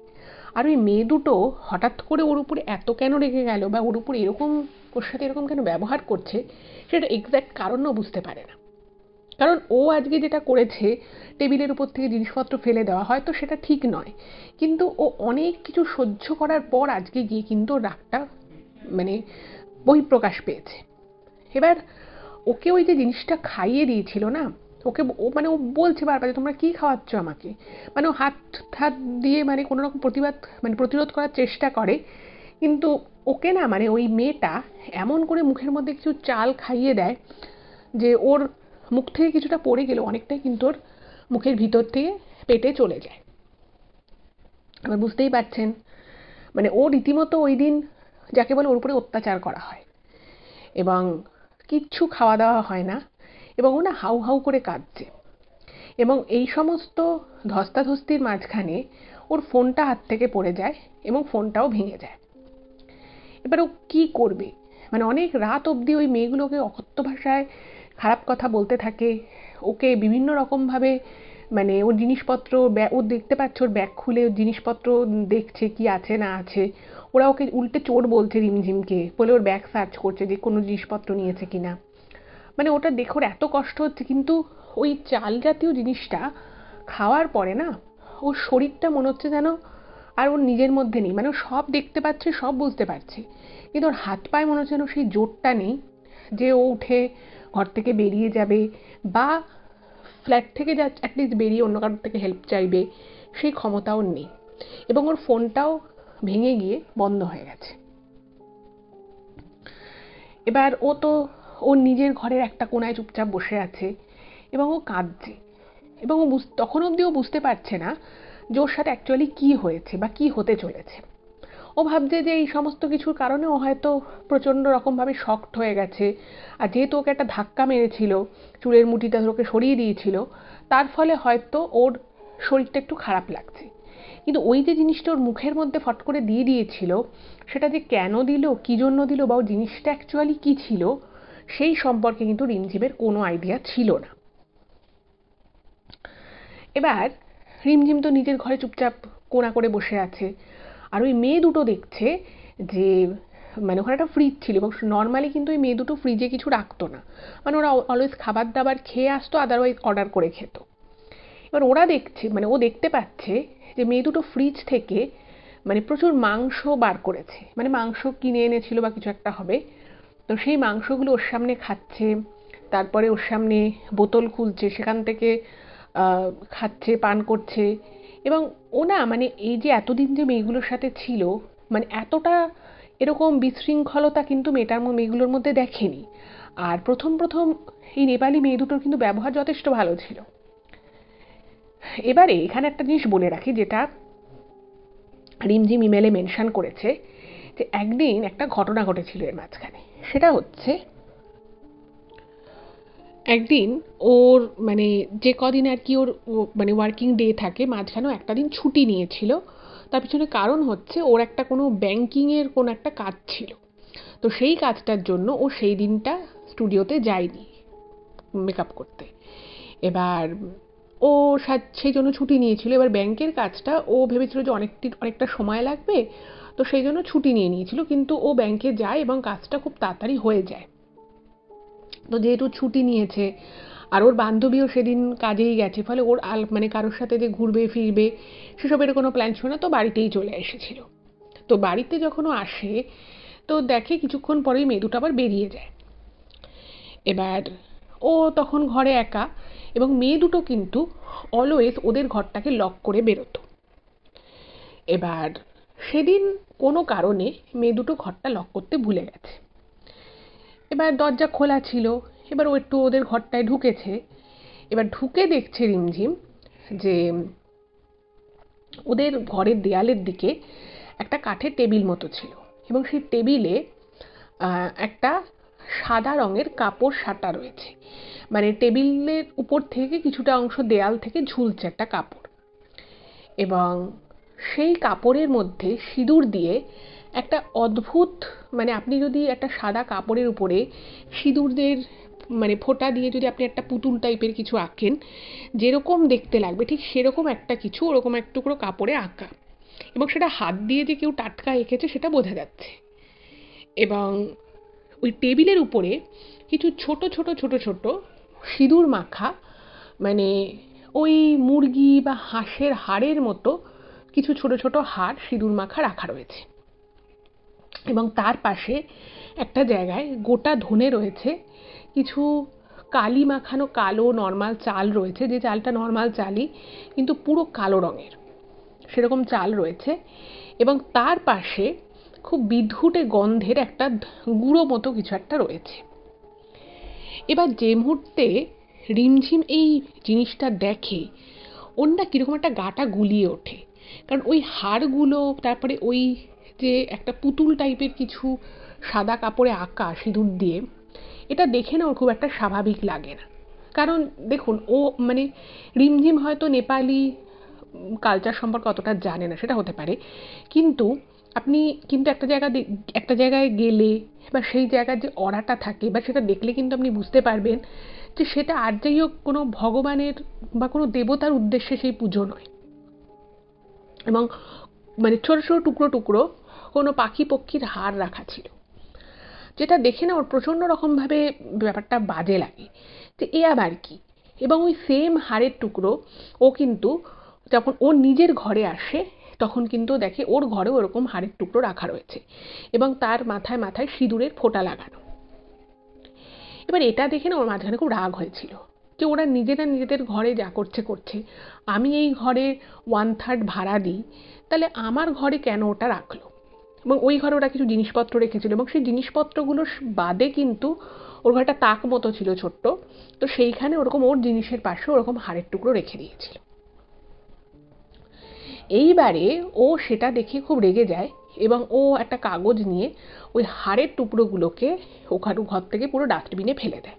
আর ওই মেয়ে দুটো হঠাৎ করে ওর উপরে এত কেন রেগে গেল, বা ওর উপর এরকম, ওর সাথে এরকম কেন ব্যবহার করছে, সেটা এক্স্যাক্ট কারণও বুঝতে পারে না। কারণ ও আজকে যেটা করেছে, টেবিলের উপর থেকে জিনিসপত্র ফেলে দেওয়া, হয়তো সেটা ঠিক নয়, কিন্তু ও অনেক কিছু সহ্য করার পর আজকে গিয়ে কিন্তু রাগটা মানে বহিঃপ্রকাশ পেয়েছে। এবার ওকে ওই যে জিনিসটা খাইয়ে দিয়েছিল না, ওকে ও মানে ও বলছে বারবার যে তোমরা কি খাওয়াচ্ছ আমাকে, মানে ও হাত হাত দিয়ে মানে কোনো রকম প্রতিরোধ করার চেষ্টা করে, কিন্তু ওকে না মানে ওই মেয়েটা এমন করে মুখের মধ্যে কিছু চাল খাইয়ে দেয় যে ওর মুখ থেকে কিছুটা পড়ে গেল, অনেকটাই কিন্তু ওর মুখের ভিতর থেকে পেটে চলে যায়। এবার বুঝতেই পারছেন, মানে ও রীতিমতো ওই দিন যাকে বলে ওর উপরে অত্যাচার করা হয়, এবং কিচ্ছু খাওয়া দাওয়া হয় না, এবং ও না হাউ হাউ করে কাঁদছে, এবং এই সমস্ত ধস্তাধস্তির মাঝখানে ওর ফোনটা হাত থেকে পড়ে যায়, এবং ফোনটাও ভেঙে যায়। এবার ও কী করবে, মানে অনেক রাত অবধি ওই মেয়েগুলোকে অকথ্য ভাষায় খারাপ কথা বলতে থাকে, ওকে বিভিন্ন রকমভাবে মানে ওর জিনিসপত্র, ও দেখতে পাচ্ছে ওর ব্যাগ খুলে ওর জিনিসপত্র দেখছে কি আছে না আছে, ওরা ওকে উল্টে চোর বলছে রিমঝিমকে, বলে ওর ব্যাগ সার্চ করছে যে কোনো জিনিসপত্র নিয়েছে কিনা, মানে ওটা দেখে ওর এত কষ্ট হচ্ছে। কিন্তু ওই চাল জাতীয় জিনিসটা খাওয়ার পরে না ওর শরীরটা মনে হচ্ছে যেন আর ওর নিজের মধ্যে নেই, মানে ও সব দেখতে পাচ্ছে, সব বুঝতে পারছে, কিন্তু ওর হাত পায়ে মনে হচ্ছে যেন সেই জোরটা নেই যে ও উঠে ঘর থেকে বেরিয়ে যাবে, বা ফ্ল্যাট থেকে যা অ্যাটলিস্ট বেরিয়ে অন্য কারোর থেকে হেল্প চাইবে, সেই ক্ষমতাও নেই, এবং ওর ফোনটাও ভেঙে গিয়ে বন্ধ হয়ে গেছে। এবার ও তো ওর নিজের ঘরের একটা কোনায় চুপচাপ বসে আছে, এবং ও কাঁদছে, এবং ও তখন অবধি ও বুঝতে পারছে না যে ওর সাথে অ্যাকচুয়ালি কী হয়েছে বা কী হতে চলেছে। ও ভাবছে যে এই সমস্ত কিছুর কারণে ও হয়তো প্রচণ্ড রকমভাবে শকড হয়ে গেছে, আর যেহেতু ওকে একটা ধাক্কা মেরেছিল, চুলের মুঠিটা ওকে সরিয়ে দিয়েছিল, তার ফলে হয়তো ওর শরীরটা একটু খারাপ লাগছে। কিন্তু ওই যে জিনিসটা ওর মুখের মধ্যে ফট করে দিয়ে দিয়েছিল, সেটা যে কেন দিল, কী জন্য দিল, বা ওই জিনিসটা অ্যাকচুয়ালি কী ছিল, সেই সম্পর্কে কিন্তু রিমঝিমের কোনো আইডিয়া ছিল না। এবার রিমঝিম তো নিজের ঘরে চুপচাপ কোণা করে বসে আছে, আর ওই মেয়ে দুটো দেখছে যে মানে ওখানে একটা ফ্রিজ ছিল, এবং নর্মালি কিন্তু ওই মেয়ে দুটো ফ্রিজে কিছু রাখতো না, মানে ওরা অলওয়েজ খাবার দাবার খেয়ে আসতো, আদারওয়াইজ অর্ডার করে খেত। এবার ওরা দেখছে, মানে ও দেখতে পাচ্ছে যে মেয়ে দুটো ফ্রিজ থেকে মানে প্রচুর মাংস বার করেছে, মানে মাংস কিনে এনেছিল বা কিছু একটা হবে, তো সেই মাংসগুলো ওর সামনে খাচ্ছে, তারপরে ওর সামনে বোতল খুলছে, সেখান থেকে খাচ্ছে, পান করছে, এবং ও না মানে এই যে এতদিন যে মেয়েগুলোর সাথে ছিল, মানে এতটা এরকম বিশৃঙ্খলতা কিন্তু মেয়েগুলোর মধ্যে দেখেনি। আর প্রথম প্রথম এই নেপালি মেয়ে দুটোর কিন্তু ব্যবহার যথেষ্ট ভালো ছিল। এবারে এখানে একটা জিনিস বলে রাখি, যেটা রিমঝিম ইমেলে মেনশন করেছে, যে একদিন একটা ঘটনা ঘটেছিল এর মাঝখানে। সেটা হচ্ছে একদিন ওর মানে যে কদিন আর কি ওর মানে ওয়ার্কিং ডে থাকে, মাঝখানেও একটা দিন ছুটি নিয়েছিল। তার পিছনে কারণ হচ্ছে ওর একটা কোনো ব্যাংকিংয়ের কোনো একটা কাজ ছিল, তো সেই কাজটার জন্য ও সেই দিনটা স্টুডিওতে যায়নি মেকআপ করতে। এবার ও সেই জন্য ছুটি নিয়েছিল। এবার ব্যাংকের কাজটা ও ভেবেছিল যে অনেকটা সময় লাগবে, তো সেই জন্য ছুটি নিয়েছিল, কিন্তু ও ব্যাংকে যায় এবং কাজটা খুব তাড়াতাড়ি হয়ে যায়। তো যেহেতু ছুটি নিয়েছে, আর ওর বান্ধবীও সেদিন কাজেই গেছে, ফলে ওর মানে কারোর সাথে যে ঘুরবে ফিরবে সেসবের কোনো প্ল্যান ছিল না, তো বাড়িতেই চলে এসেছিল। তো তো বাড়িতে যখন ও আসে তো দেখে কিছুক্ষণ পরেই মেয়ে দুটো আবার বেরিয়ে যায়। এবার ও তখন ঘরে একা, এবং মেয়ে দুটো কিন্তু অলওয়েজ ওদের ঘরটাকে লক করে বেরোতো। এবার সেদিন কোনো কারণে মেয়ে দুটো ঘরটা লক করতে ভুলে গেছে। এবার দরজা খোলা ছিল, এবার ও একটু ওদের ঘরটায় ঢুকেছে। এবার ঢুকে দেখছে রিমঝিম যে ওদের ঘরের দেয়ালের দিকে একটা কাঠের টেবিল মতো ছিল, এবং সেই টেবিলে একটা সাদা রঙের কাপড় সাঁটা রয়েছে, মানে টেবিলের উপর থেকে কিছুটা অংশ দেয়াল থেকে ঝুলছে একটা কাপড়, এবং সেই কাপড়ের মধ্যে সিঁদুর দিয়ে একটা অদ্ভুত, মানে আপনি যদি একটা সাদা কাপড়ের উপরে সিঁদুরের মানে ফোঁটা দিয়ে যদি আপনি একটা পুতুল টাইপের কিছু আঁকেন, যেরকম দেখতে লাগবে ঠিক সেরকম একটা কিছু ওরকম এক টুকরো কাপড়ে আঁকা, এবং সেটা হাত দিয়ে যে কেউ টাটকা এঁকেছে সেটা বোঝা যাচ্ছে। এবং ওই টেবিলের উপরে কিছু ছোট ছোট ছোট ছোট সিঁদুর মাখা, মানে ওই মুরগি বা হাঁসের হাড়ের মতো কিছু ছোট ছোট হাড় সিঁদুর মাখা রাখা রয়েছে, এবং তার পাশে একটা জায়গায় গোটা ধনে রয়েছে, কিছু কালি মাখানো কালো নর্মাল চাল রয়েছে, যে চালটা নর্মাল চালই কিন্তু পুরো কালো রঙের, সেরকম চাল রয়েছে, এবং তার পাশে খুব বিদঘুটে গন্ধের একটা গুঁড়ো মতো কিছু একটা রয়েছে। এবার যে মুহূর্তে রিমঝিম এই জিনিসটা দেখে, ওর না কীরকম একটা গাটা গুলিয়ে ওঠে, কারণ ওই হাড়গুলো, তারপরে ওই যে একটা পুতুল টাইপের কিছু সাদা কাপড়ে আঁকা সিঁদুর দিয়ে, এটা দেখে না ওর খুব একটা স্বাভাবিক লাগে না। কারণ দেখুন, ও মানে রিমঝিম হয়তো নেপালি কালচার সম্পর্কে অতটা জানে না, সেটা হতে পারে, কিন্তু আপনি কিন্তু একটা জায়গায় গেলে বা সেই জায়গার যে অরাটা থাকে বা সেটা দেখলে কিন্তু আপনি বুঝতে পারবেন যে সেটা আর যাই হোক কোনো ভগবানের বা কোনো দেবতার উদ্দেশ্যে সেই পুজো নয়, এবং মানে ছোট ছোট টুকরো টুকরো কোনো পাখি পক্ষীর হাড় রাখা ছিল, যেটা দেখে না ওর প্রচণ্ড রকমভাবে ব্যাপারটা বাজে লাগে যে এ আবার কি। এবং ওই সেম হাড়ের টুকরো ও কিন্তু যখন ওর নিজের ঘরে আসে তখন কিন্তু দেখে ওর ঘরেও ওরকম হাড়ের টুকরো রাখা রয়েছে, এবং তার মাথায় মাথায় সিঁদুরের ফোঁটা লাগানো। এবার এটা দেখে না ওর মাঝখানে খুব রাগ হয়েছিল যে ওরা নিজেরা নিজেদের ঘরে যা করছে করছে, আমি এই ঘরে 1/3 ভাড়া দিই, তাহলে আমার ঘরে কেন ওটা রাখলো। এবং ওই ঘরে ওরা কিছু জিনিসপত্র রেখেছিল, এবং সেই জিনিসপত্রগুলোর বাদে কিন্তু ওর ঘরটা তাক মতো ছিল ছোট্ট, তো সেইখানে ওরকম ওর জিনিসের পাশে ওরকম হাড়ের টুকরো রেখে দিয়েছিল। এইবারে ও সেটা দেখে খুব রেগে যায়, এবং ও একটা কাগজ নিয়ে ওই হাড়ের টুকরোগুলোকে ওখানে ঘর থেকে পুরো ডাস্টবিনে ফেলে দেয়।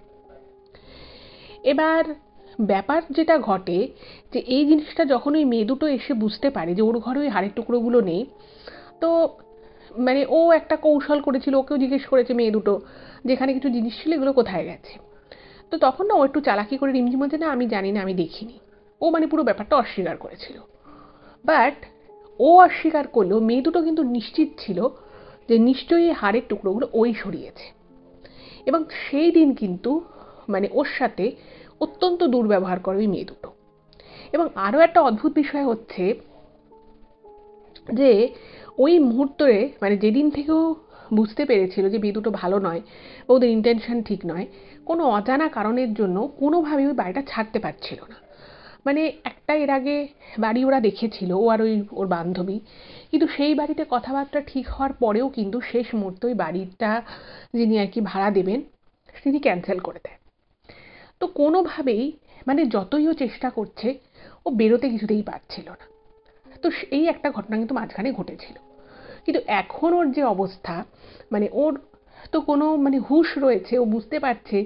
এবার ব্যাপার যেটা ঘটে যে এই জিনিসটা যখন ওই মেয়ে দুটো এসে বুঝতে পারে যে ওর ঘরে ওই হাড়ের টুকরোগুলো নেই, তো মানে ও একটা কৌশল করেছিল, ওকেও জিজ্ঞেস করেছে মেয়ে দুটো যেখানে কিছু জিনিস ছিল এগুলো কোথায় গেছে। তো তখন না ও একটু চালাকি করে রিমঝিম বলছে, না আমি জানি না, আমি দেখিনি। ও মানে পুরো ব্যাপারটা অস্বীকার করেছিল। বাট ও অস্বীকার করলেও মেয়ে দুটো কিন্তু নিশ্চিত ছিল যে নিশ্চয়ই এই হাড়ের টুকরোগুলো ওই সরিয়েছে, এবং সেই দিন কিন্তু মানে ওর সাথে অত্যন্ত দুর্ব্যবহার করে ওই মেয়ে দুটো। এবং আরও একটা অদ্ভুত বিষয় হচ্ছে যে ওই মুহূর্তে মানে যেদিন থেকেও বুঝতে পেরেছিল যে মেয়ে দুটো ভালো নয়, ওদের ইন্টেনশন ঠিক নয়, কোনো অজানা কারণের জন্য কোনোভাবেই ওই বাড়িটা ছাড়তে পারছিল না। মানে একটা এর আগে বাড়ি ওরা দেখেছিল, ও আর ওর বান্ধবী, কিন্তু সেই বাড়িতে কথাবার্তা ঠিক হওয়ার পরেও কিন্তু শেষ মুহূর্তে ওই বাড়িটা যিনি আর কি ভাড়া দেবেন তিনি ক্যান্সেল করে দেয়। তো কোনোভাবেই মানে যতই ও চেষ্টা করছে ও বেরোতে কিছুতেই পারছিল না। তো এই একটা ঘটনা কিন্তু মাঝখানে ঘটেছিল, কিন্তু এখন ওর যে অবস্থা, মানে ওর তো কোনো মানে হুঁশ রয়েছে, ও বুঝতে পারছে,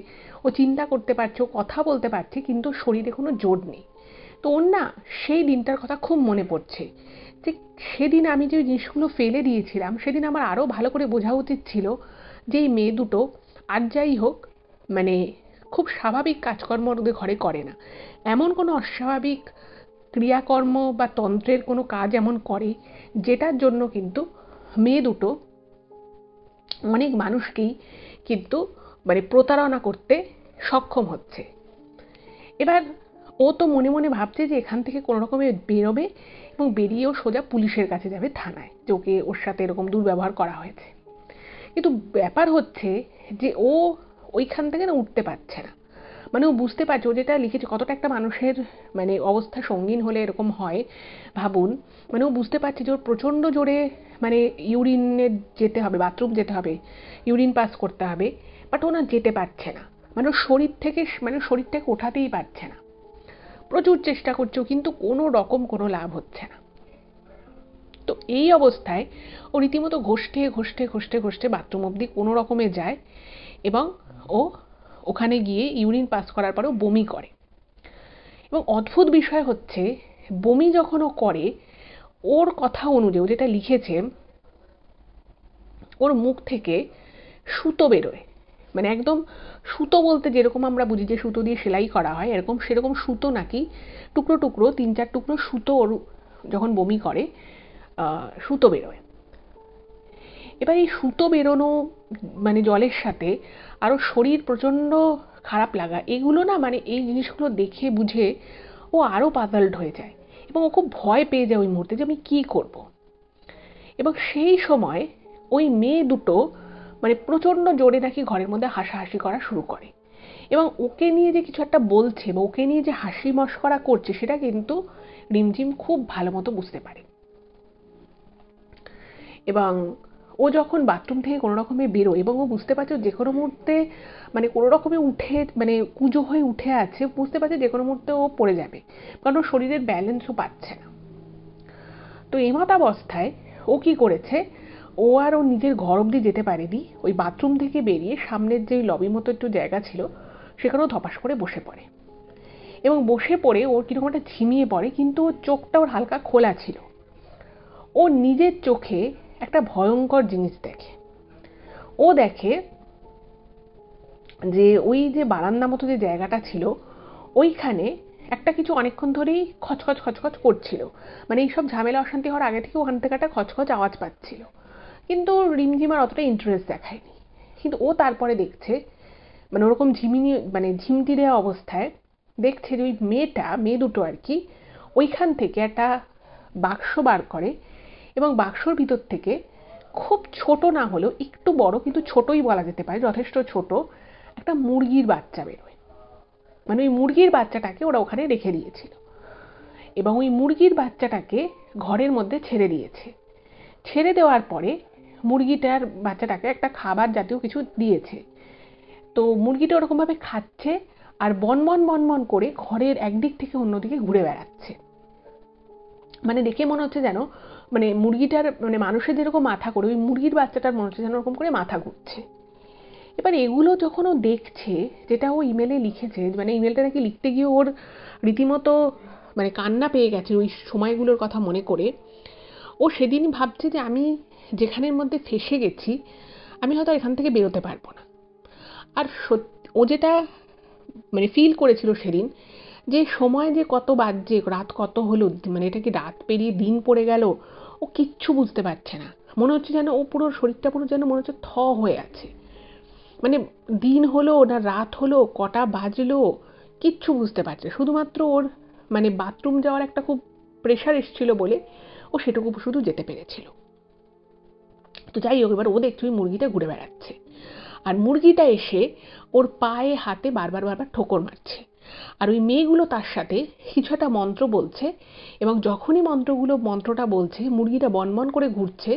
ও চিন্তা করতে পারছে, ও কথা বলতে পারছে, কিন্তু শরীরে কোনো জোর নেই। তো ওর না সেই দিনটার কথা খুব মনে পড়ছে যে সেদিন আমি যে জিনিসগুলো ফেলে দিয়েছিলাম, সেদিন আমার আরও ভালো করে বোঝা উচিত ছিল যে এই মেয়ে দুটো আর যাই হোক মানে খুব স্বাভাবিক কাজকর্ম ওদের ঘরে করে না, এমন কোনো অস্বাভাবিক ক্রিয়াকর্ম বা তন্ত্রের কোনো কাজ এমন করে যেটার জন্য কিন্তু মেয়ে দুটো অনেক মানুষকেই কিন্তু মানে প্রতারণা করতে সক্ষম হচ্ছে। এবার ও তো মনে মনে ভাবছে যে এখান থেকে কোনো রকমে বেরোবে এবং বেরিয়েও সোজা পুলিশের কাছে যাবে, থানায়, যে ওকে ওর সাথে এরকম দুর্ব্যবহার করা হয়েছে। কিন্তু ব্যাপার হচ্ছে যে ও ওইখান থেকে না উঠতে পারছে না। মানে ও বুঝতে পারছে, ও যেটা লিখেছে কতটা একটা মানুষের মানে অবস্থা সঙ্গীন হলে এরকম হয় ভাবুন। মানে ও বুঝতে পারছে যে ওর প্রচণ্ড জোরে মানে ইউরিনে যেতে হবে, বাথরুম যেতে হবে, ইউরিন পাস করতে হবে, বাট ও না যেতে পারছে না। মানে ওর শরীরটাকে ওঠাতেই পারছে না। প্রচুর চেষ্টা করছে কিন্তু কোনো রকম কোনো লাভ হচ্ছে না। তো এই অবস্থায় ও রীতিমতো ঘষ্টে ঘষ্টে ঘষ্টে ঘষ্টে বাথরুম অবধি কোনো রকমে যায় এবং ও ওখানে গিয়ে ইউরিন পাস করার পরেও বমি করে। এবং অদ্ভুত বিষয় হচ্ছে, বমি যখন ও করে, ওর কথা অনুযায়ী ও যেটা লিখেছে, ওর মুখ থেকে সুতো বেরোয়। মানে একদম সুতো বলতে যেরকম আমরা বুঝি যে সুতো দিয়ে সেলাই করা হয়, সেরকম সুতো নাকি টুকরো টুকরো 3-4 টুকরো সুতো ওর যখন বমি করে সুতো বেরোয়। এবার এই সুতো বেরোনো মানে জলের সাথে আরও শরীর প্রচণ্ড খারাপ লাগা, এগুলো না মানে এই জিনিসগুলো দেখে বুঝে ও আরও পাজলড হয়ে যায় এবং ও খুব ভয় পেয়ে যায় ওই মুহূর্তে যে আমি কী করব। এবং সেই সময় ওই মেয়ে দুটো মানে প্রচণ্ড জোরে নাকি ঘরের মধ্যে হাসাহাসি করা শুরু করে এবং ওকে নিয়ে যে কিছু একটা বলছে বা ওকে নিয়ে যে হাসি মশকরা করছে সেটা কিন্তু রিমঝিম খুব ভালো মতো বুঝতে পারে। এবং ও যখন বাথরুম থেকে কোনো রকমে বেরোয় এবং ও বুঝতে পারছে যে কোনো মুহূর্তে মানে কোনো রকমে উঠে মানে কুঁজো হয়ে উঠে আছে, বুঝতে পারছে যে কোনো মুহূর্তে ও পড়ে যাবে, কারণ ওর শরীরের ব্যালেন্সও পাচ্ছে না। তো এমতাবস্থায় ও কি করেছে, ও আর ওর নিজের ঘর অবধি যেতে পারেনি, ওই বাথরুম থেকে বেরিয়ে সামনের যে লবি মতো একটু জায়গা ছিল সেখানেও ধপাস করে বসে পড়ে। এবং বসে পড়ে ওর কীরকম একটা ঝিমিয়ে পড়ে, কিন্তু ওর চোখটা ওর হালকা খোলা ছিল। ও নিজের চোখে একটা ভয়ঙ্কর জিনিস দেখে। ও দেখে যে ওই যে বারান্দা মতো যে জায়গাটা ছিল ওইখানে একটা কিছু অনেকক্ষণ ধরেই খচখচ খচখচ করছিল। মানে এইসব ঝামেলা অশান্তি হওয়ার আগে থেকে ওখান থেকে একটা খচখচ আওয়াজ পাচ্ছিল, কিন্তু রিমঝিমার অতটা ইন্টারেস্ট দেখায়নি। কিন্তু ও তারপরে দেখছে মানে ওরকম ঝিমটি দেওয়া অবস্থায় দেখছে যে ওই মেয়ে দুটো আর কি ওইখান থেকে একটা বাক্স বার করে এবং বাক্সর ভিতর থেকে খুব ছোট না হলেও একটু বড়, কিন্তু ছোটই বলা যেতে পারে, যথেষ্ট ছোট একটা মুরগির বাচ্চা বেরোয়। মানে ওই মুরগির বাচ্চাটাকে ওরা ওখানে রেখে দিয়েছিল এবং ওই মুরগির বাচ্চাটাকে ঘরের মধ্যে ছেড়ে দিয়েছে। ছেড়ে দেওয়ার পরে মুরগিটার বাচ্চাটাকে একটা খাবার জাতীয় কিছু দিয়েছে। তো মুরগিটা ওরকমভাবে খাচ্ছে আর বনবন বনবন করে ঘরের একদিক থেকে অন্যদিকে ঘুরে বেড়াচ্ছে। মানে দেখে মনে হচ্ছে যেন মানে মুরগিটার মানে মানুষের যেরকম মাথা করে, ওই মুরগির বাচ্চাটার মনে হচ্ছে যেন ওরকম করে মাথা ঘুরছে। এবার এগুলো যখন ও দেখছে, যেটা ও ইমেলে লিখেছে, মানে ইমেলটা নাকি লিখতে গিয়ে ওর রীতিমতো মানে কান্না পেয়ে গেছে ওই সময়গুলোর কথা মনে করে। ও সেদিন ভাবছে যে আমি যেখানের মধ্যে ফেসে গেছি আমি হয়তো এখান থেকে বেরোতে পারবো না। আর ও যেটা মানে ফিল করেছিল সেদিন, যে সময় যে কত বাজছে, রাত কত হলো, মানে এটা কি রাত পেরিয়ে দিন পড়ে গেল, ও কিচ্ছু বুঝতে পারছে না। মনে হচ্ছে যেন ও পুরো শরীরটা পুরো যেন মনে হচ্ছে হয়ে আছে। মানে দিন হলো না রাত হলো, কটা বাজলো কিচ্ছু বুঝতে পারছে, শুধুমাত্র ওর মানে বাথরুম যাওয়ার একটা খুব প্রেশার এসেছিল বলে ও সেটুকু শুধু যেতে পেরেছিল। তো যাই হোক, এবার ও দেখছে ওই মুরগিটা ঘুরে বেড়াচ্ছে আর মুরগিটা এসে ওর পায়ে হাতে বারবার বারবার ঠোকর মারছে আর ওই মেয়েগুলো তার সাথে কিছু একটা মন্ত্র বলছে এবং যখনই মন্ত্রটা বলছে মুরগিটা বনবন করে ঘুরছে,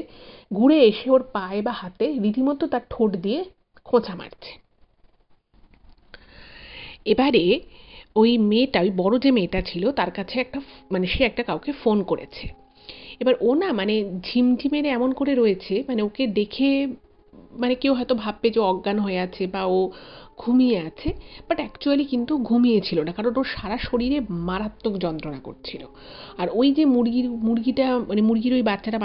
ঘুরে এসে ওর পায়ে বা হাতে রীতিমতো তার ঠোঁট দিয়ে খোঁচা মারছে। এবারে ওই মেয়েটা, ওই বড় যে মেয়েটা ছিল তার কাছে একটা মানে সে একটা কাউকে ফোন করেছে। এবার ও না মানে ঝিমঝিমের এমন করে রয়েছে, মানে ওকে দেখে মানে কেউ হয়তো ভাববে যে অজ্ঞান হয়ে আছে বা ও ঘুমিয়ে আছে, বাট অ্যাকচুয়ালি কিন্তু ঘুমিয়েছিল না, কারণ ওর সারা শরীরে মারাত্মক যন্ত্রণা করছিল। আর ওই যে মুরগিটা মানে মুরগির ওই বাচ্চাটা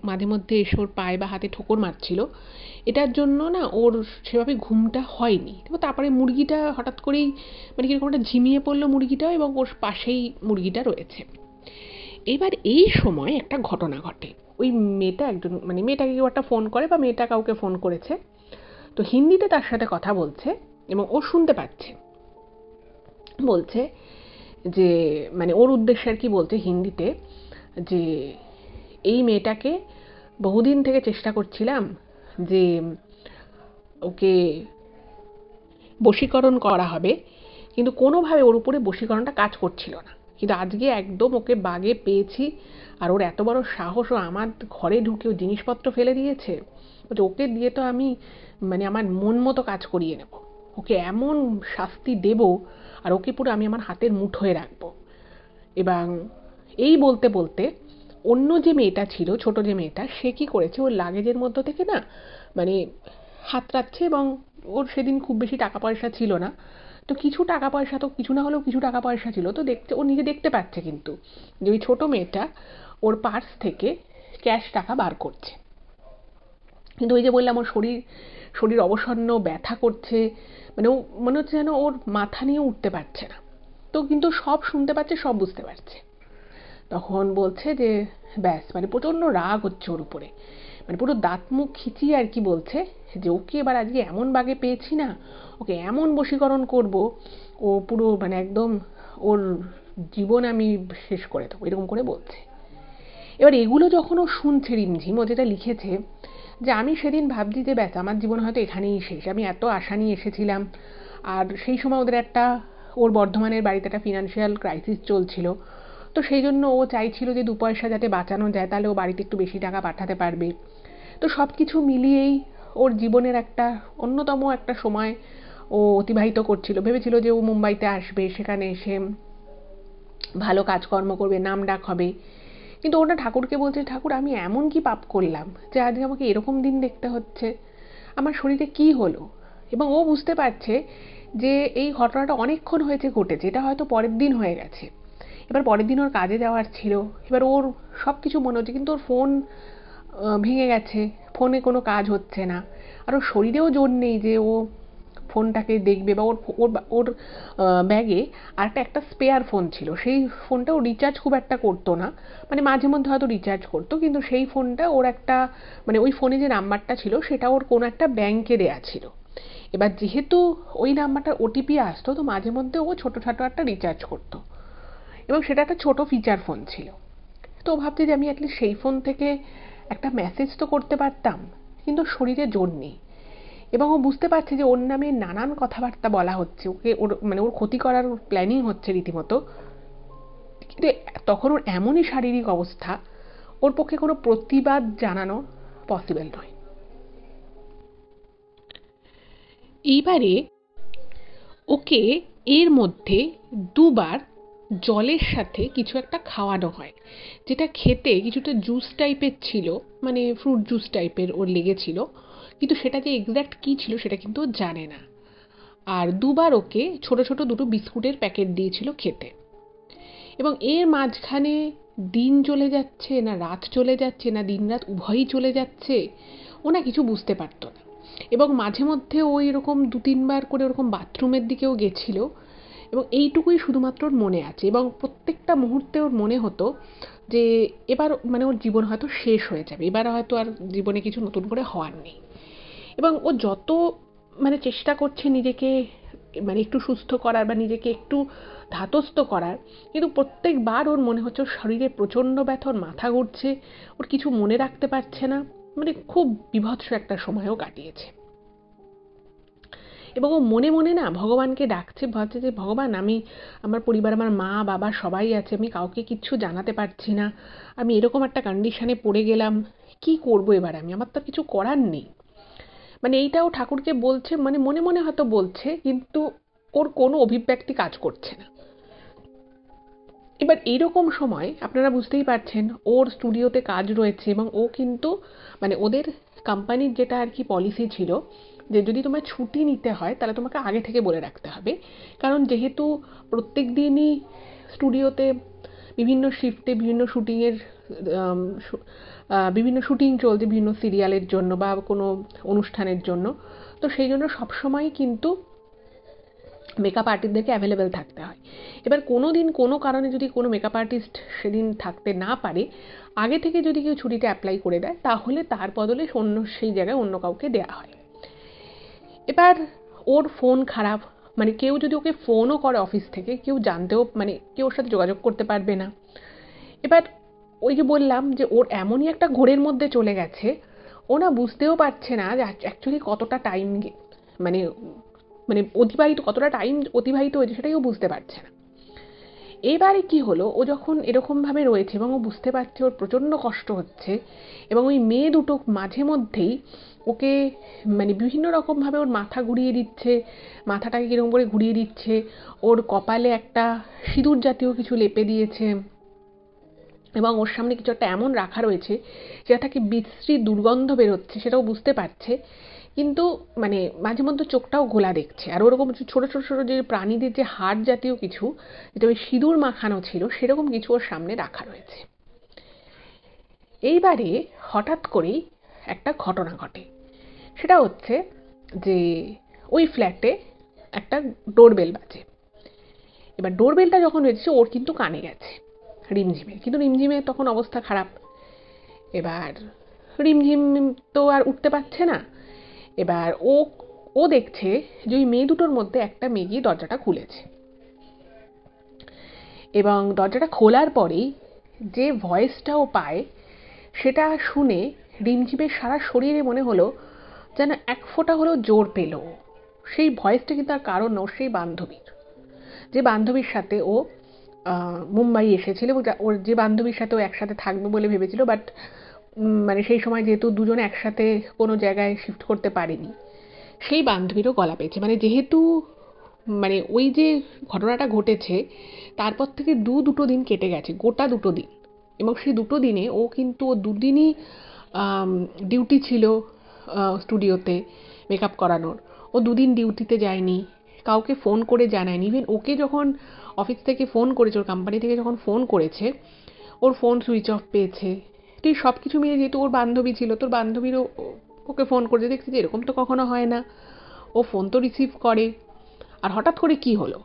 মাঝে মধ্যে এসে ওর পায়ে বা হাতে ঠোকর মারছিল, এটার জন্য না ওর সেভাবে ঘুমটা হয়নি। তো তারপরে মুরগিটা হঠাৎ করেই মানে কিরকম একটা ঝিমিয়ে পড়লো মুরগিটাও এবং ওর পাশেই মুরগিটা রয়েছে। এবার এই সময় একটা ঘটনা ঘটে। ওই মেয়েটা মানে মেয়েটাকে কেউ একটা ফোন করে বা মেয়েটা কাউকে ফোন করেছে, তো হিন্দিতে তার সাথে কথা বলছে এবং ও শুনতে পাচ্ছে। বলছে যে মানে ওর উদ্দেশ্যে আর কি বলছে হিন্দিতে, যে এই মেয়েটাকে বহুদিন থেকে চেষ্টা করছিলাম যে ওকে বশীকরণ করা হবে, কিন্তু কোনোভাবে ওর উপরে বশীকরণটা কাজ করছিল না। কিন্তু আজকে একদম ওকে বাগে পেয়েছি, আর ওর এত বড় সাহস, ও আমার ঘরে ঢুকে ও জিনিসপত্র ফেলে দিয়েছে। বলছে ওকে দিয়ে তো আমি মানে আমার মন মতো কাজ করিয়ে নেব, ওকে এমন শাস্তি দেব, আর ওকে পুরো আমি আমার হাতের মুঠোয় রাখবো। এবং এই বলতে বলতে অন্য যে মেয়েটা ছিল, ছোট যে মেয়েটা, সে কি করেছে, ওর লাগেজের মধ্য থেকে না মানে হাতড়াচ্ছে, এবং ওর সেদিন খুব বেশি টাকা পয়সা ছিল না, তো কিছু টাকা পয়সা, তো কিছু না হলেও কিছু টাকা পয়সা ছিল, তো দেখতে ও নিজে দেখতে পাচ্ছে কিন্তু যে ওই ছোট মেয়েটা ওর পার্স থেকে ক্যাশ টাকা বার করছে। কিন্তু ওই যে বললাম ওর শরীর অবসন্ন, ব্যথা করছে, মানে ও মনে হচ্ছে যেন ওর মাথা নিয়ে উঠতে পারছে না, তো কিন্তু সব শুনতে পাচ্ছে, সব বুঝতে পারছে। তখন বলছে যে ব্যাস, মানে প্রচণ্ড রাগ হচ্ছে ওর উপরে, মানে পুরো দাঁত মুখ খিচিয়ে আর কি বলছে যে ওকে এবার আজকে এমন বাগে পেয়েছি না, ওকে এমন বশীকরণ করব, ও পুরো মানে একদম ওর জীবন আমি শেষ করে দেবো, এরকম করে বলছে। এবার এগুলো যখন ও শুনছে রিমঝিম, ও যেটা লিখেছে যে আমি সেদিন ভাবছি যে ব্যাস আমার জীবন হয়তো এখানেই শেষ, আমি এত আশা নিয়ে এসেছিলাম, আর সেই সময় ওদের একটা, ওর বর্ধমানের বাড়িতে একটা ফিনান্সিয়াল ক্রাইসিস চলছিল, তো সেই জন্য ও চাইছিল যে 2 পয়সা যাতে বাঁচানো যায়, তাহলে ও বাড়িতে একটু বেশি টাকা পাঠাতে পারবে। তো সব কিছু মিলিয়েই ওর জীবনের একটা অন্যতম একটা সময় ও অতিবাহিত করছিল, ভেবেছিল যে ও মুম্বাইতে আসবে, সেখানে এসে ভালো কাজকর্ম করবে, নাম ডাক হবে। কিন্তু ওটা ঠাকুরকে বলছে, ঠাকুর আমি এমন কি পাপ করলাম যে আজকে আমাকে এরকম দিন দেখতে হচ্ছে, আমার শরীরে কি হলো? এবং ও বুঝতে পারছে যে এই ঘটনাটা অনেকক্ষণ হয়েছে ঘটেছে, এটা হয়তো পরের দিন হয়ে গেছে। এবার পরের দিন ওর কাজে যাওয়ার ছিল, এবার ওর সব কিছু মনে হচ্ছে, কিন্তু ওর ফোন ভেঙে গেছে, ফোনে কোনো কাজ হচ্ছে না, আর ওর শরীরেও জোর নেই যে ও ফোনটাকে দেখবে, বা ওর ওর ওর ব্যাগে আরেকটা একটা স্পেয়ার ফোন ছিল, সেই ফোনটা ও রিচার্জ খুব একটা করতো না, মানে মাঝে মধ্যে হয়তো রিচার্জ করতো, কিন্তু সেই ফোনটা ওর একটা মানে ওই ফোনে যে নাম্বারটা ছিল সেটা ওর কোনো একটা ব্যাংকে দেয়া ছিল। এবার যেহেতু ওই নাম্বারটার ওটিপি আসতো, তো মাঝে মধ্যে ও ছোটোখাটো একটা রিচার্জ করতো, এবং সেটা একটা ছোট ফিচার ফোন ছিল। তো ভাবছি যে আমি অ্যাটলিস্ট সেই ফোন থেকে একটা মেসেজ তো করতে পারতাম, কিন্তু শরীরে জোর নেই। এবং ও বুঝতে পারছে যে ওর নামে নানান কথাবার্তা বলা হচ্ছে, ওকে ওর মানে ওর ক্ষতি করার প্ল্যানিং হচ্ছে রীতিমতো। কিন্তু তখন ওর এমনই শারীরিক অবস্থা, ওর পক্ষে কোনো প্রতিবাদ জানানো পসিবল নয়। এইবারে ওকে এর মধ্যে 2বার জলের সাথে কিছু একটা খাওয়ানো হয়, যেটা খেতে কিছুটা জুস টাইপের ছিল, মানে ফ্রুট জুস টাইপের ওর লেগেছিল, কিন্তু সেটা যে এক্স্যাক্ট কী ছিল সেটা কিন্তু ও জানে না। আর 2বার ওকে ছোট ছোট 2টো বিস্কুটের প্যাকেট দিয়েছিল খেতে। এবং এর মাঝখানে দিন চলে যাচ্ছে না রাত চলে যাচ্ছে, না দিন রাত উভয়ই চলে যাচ্ছে, ও না কিছু বুঝতে পারতো না। এবং মাঝে মধ্যে ও এরকম 2-3বার করে ওরকম বাথরুমের দিকেও গেছিল, এবং এইটুকুই শুধুমাত্র ওর মনে আছে। এবং প্রত্যেকটা মুহূর্তে ওর মনে হতো যে এবার মানে ওর জীবন হয়তো শেষ হয়ে যাবে, এবার হয়তো আর জীবনে কিছু নতুন করে হওয়ার নেই। এবং ও যত মানে চেষ্টা করছে নিজেকে মানে একটু সুস্থ করার, বা নিজেকে একটু ধাতস্থ করার, কিন্তু প্রত্যেকবার ওর মনে হচ্ছে ওর শরীরে প্রচণ্ড ব্যথা, ওর মাথা ঘুরছে, ওর কিছু মনে রাখতে পারছে না, মানে খুব বীভৎস একটা সময়ও কাটিয়েছে। এবং ও মনে মনে না ভগবানকে ডাকছে, ভাবছে যে ভগবান আমি, আমার পরিবার, আমার মা বাবা সবাই আছে, আমি কাউকে কিচ্ছু জানাতে পারছি না, আমি এরকম একটা কন্ডিশনে পড়ে গেলাম, কি করবো এবার আমি, আমার তো কিছু করার নেই। মানে এইটাও ঠাকুরকে বলছে, মানে মনে মনে হয়তো বলছে, কিন্তু ওর কোনো অভিব্যক্তি কাজ করছে না। এবার এইরকম সময় আপনারা বুঝতেই পারছেন ওর স্টুডিওতে কাজ রয়েছে, এবং ও কিন্তু মানে ওদের কোম্পানির যেটা আর কি পলিসি ছিল যে যদি তোমায় ছুটি নিতে হয় তাহলে তোমাকে আগে থেকে বলে রাখতে হবে, কারণ যেহেতু প্রত্যেক দিনই স্টুডিওতে বিভিন্ন শিফটে বিভিন্ন শুটিংয়ের বিভিন্ন শুটিং চলছে বিভিন্ন সিরিয়ালের জন্য বা কোনো অনুষ্ঠানের জন্য, তো সেই জন্য সবসময় কিন্তু মেকআপ আর্টিস্টদেরকে অ্যাভেলেবেল থাকতে হয়। এবার কোনো দিন কোনো কারণে যদি কোনো মেকআপ আর্টিস্ট সেদিন থাকতে না পারে, আগে থেকে যদি কেউ ছুটিটা অ্যাপ্লাই করে দেয়, তাহলে তার বদলে অন্য সেই জায়গায় অন্য কাউকে দেওয়া হয়। এবার ওর ফোন খারাপ, মানে কেউ যদি ওকে ফোনও করে অফিস থেকে, কেউ জানতেও মানে কেউ ওর সাথে যোগাযোগ করতে পারবে না। এবার ওই যে বললাম যে ওর এমনই একটা ঘোরের মধ্যে চলে গেছে, ও না বুঝতেও পারছে না যে অ্যাকচুয়ালি কতটা টাইম মানে মানে কতটা টাইম অতিবাহিত হয়েছে সেটাই ও বুঝতে পারছে না। এবারে কি হলো, ও যখন এরকমভাবে রয়েছে এবং ও বুঝতে পারছে ওর প্রচণ্ড কষ্ট হচ্ছে, এবং ওই মেয়ে দুটো মাঝে মধ্যেই ওকে মানে বিভিন্ন রকমভাবে ওর মাথা ঘুরিয়ে দিচ্ছে, মাথাটাকে কীরকম করে ঘুরিয়ে দিচ্ছে, ওর কপালে একটা সিঁদুর জাতীয় কিছু লেপে দিয়েছে, এবং ওর সামনে কিছু একটা এমন রাখা রয়েছে যেটা থেকে বিশ্রী দুর্গন্ধ বেরোচ্ছে, সেটাও বুঝতে পারছে, কিন্তু মানে মাঝে মধ্যে চোখটাও ঘোলা দেখছে। আর ওরকম ছোট ছোট ছোট যে প্রাণীদের যে হাড় জাতীয় কিছু, যেটা ওই সিঁদুর মাখানো ছিল, সেরকম কিছু ওর সামনে রাখা রয়েছে। এইবারে হঠাৎ করেই একটা ঘটনা ঘটে। সেটা হচ্ছে যে ওই ফ্ল্যাটে একটা ডোরবেল বাজে। এবার ডোরবেলটা যখন বেজেছে ওর কিন্তু কানে গেছে রিমঝিমের, কিন্তু রিমঝিমের তখন অবস্থা খারাপ। এবার রিমঝিম তো আর উঠতে পারছে না। এবার ও ও দেখছে যে ওই মেয়ে দুটোর মধ্যে একটা মেয়ে গিয়ে দরজাটা খুলেছে, এবং দরজাটা খোলার পরেই যে ভয়েসটা ও পায় সেটা শুনে রিমঝিমের সারা শরীরে মনে হলো যেন এক ফোঁটা হলেও জোর পেল। সেই ভয়েসটা কিন্তু আর কারণ নয়, সেই বান্ধবীর, যে বান্ধবীর সাথে ও মুম্বাই এসেছিল, এবং ওর যে বান্ধবীর সাথে ও একসাথে থাকবে বলে ভেবেছিল, বাট মানে সেই সময় যেহেতু দুজনে একসাথে কোনো জায়গায় শিফট করতে পারেনি, সেই বান্ধবীরও গলা পেয়েছে। মানে যেহেতু মানে ওই যে ঘটনাটা ঘটেছে তারপর থেকে দুটো দিন কেটে গেছে, গোটা 2 দিন, এবং সেই 2 দিনে ও কিন্তু ও 2 দিনই ডিউটি ছিল স্টুডিওতে মেকআপ করানোর। ও 2 দিন ডিউটিতে যায়নি, কাউকে ফোন করে জানায়নি। ইভেন ওকে যখন অফিস থেকে ফোন করেছে, ওর কোম্পানি থেকে যখন ফোন করেছে, ওর ফোন সুইচ অফ পেয়েছে। তুই সব কিছু মিলে, যেহেতু ওর বান্ধবী ছিল, তোর বান্ধবীরও ওকে ফোন করেছে, দেখছি যে এরকম তো কখনো হয় না, ও ফোন তো রিসিভ করে। আর হঠাৎ করে কি হলো,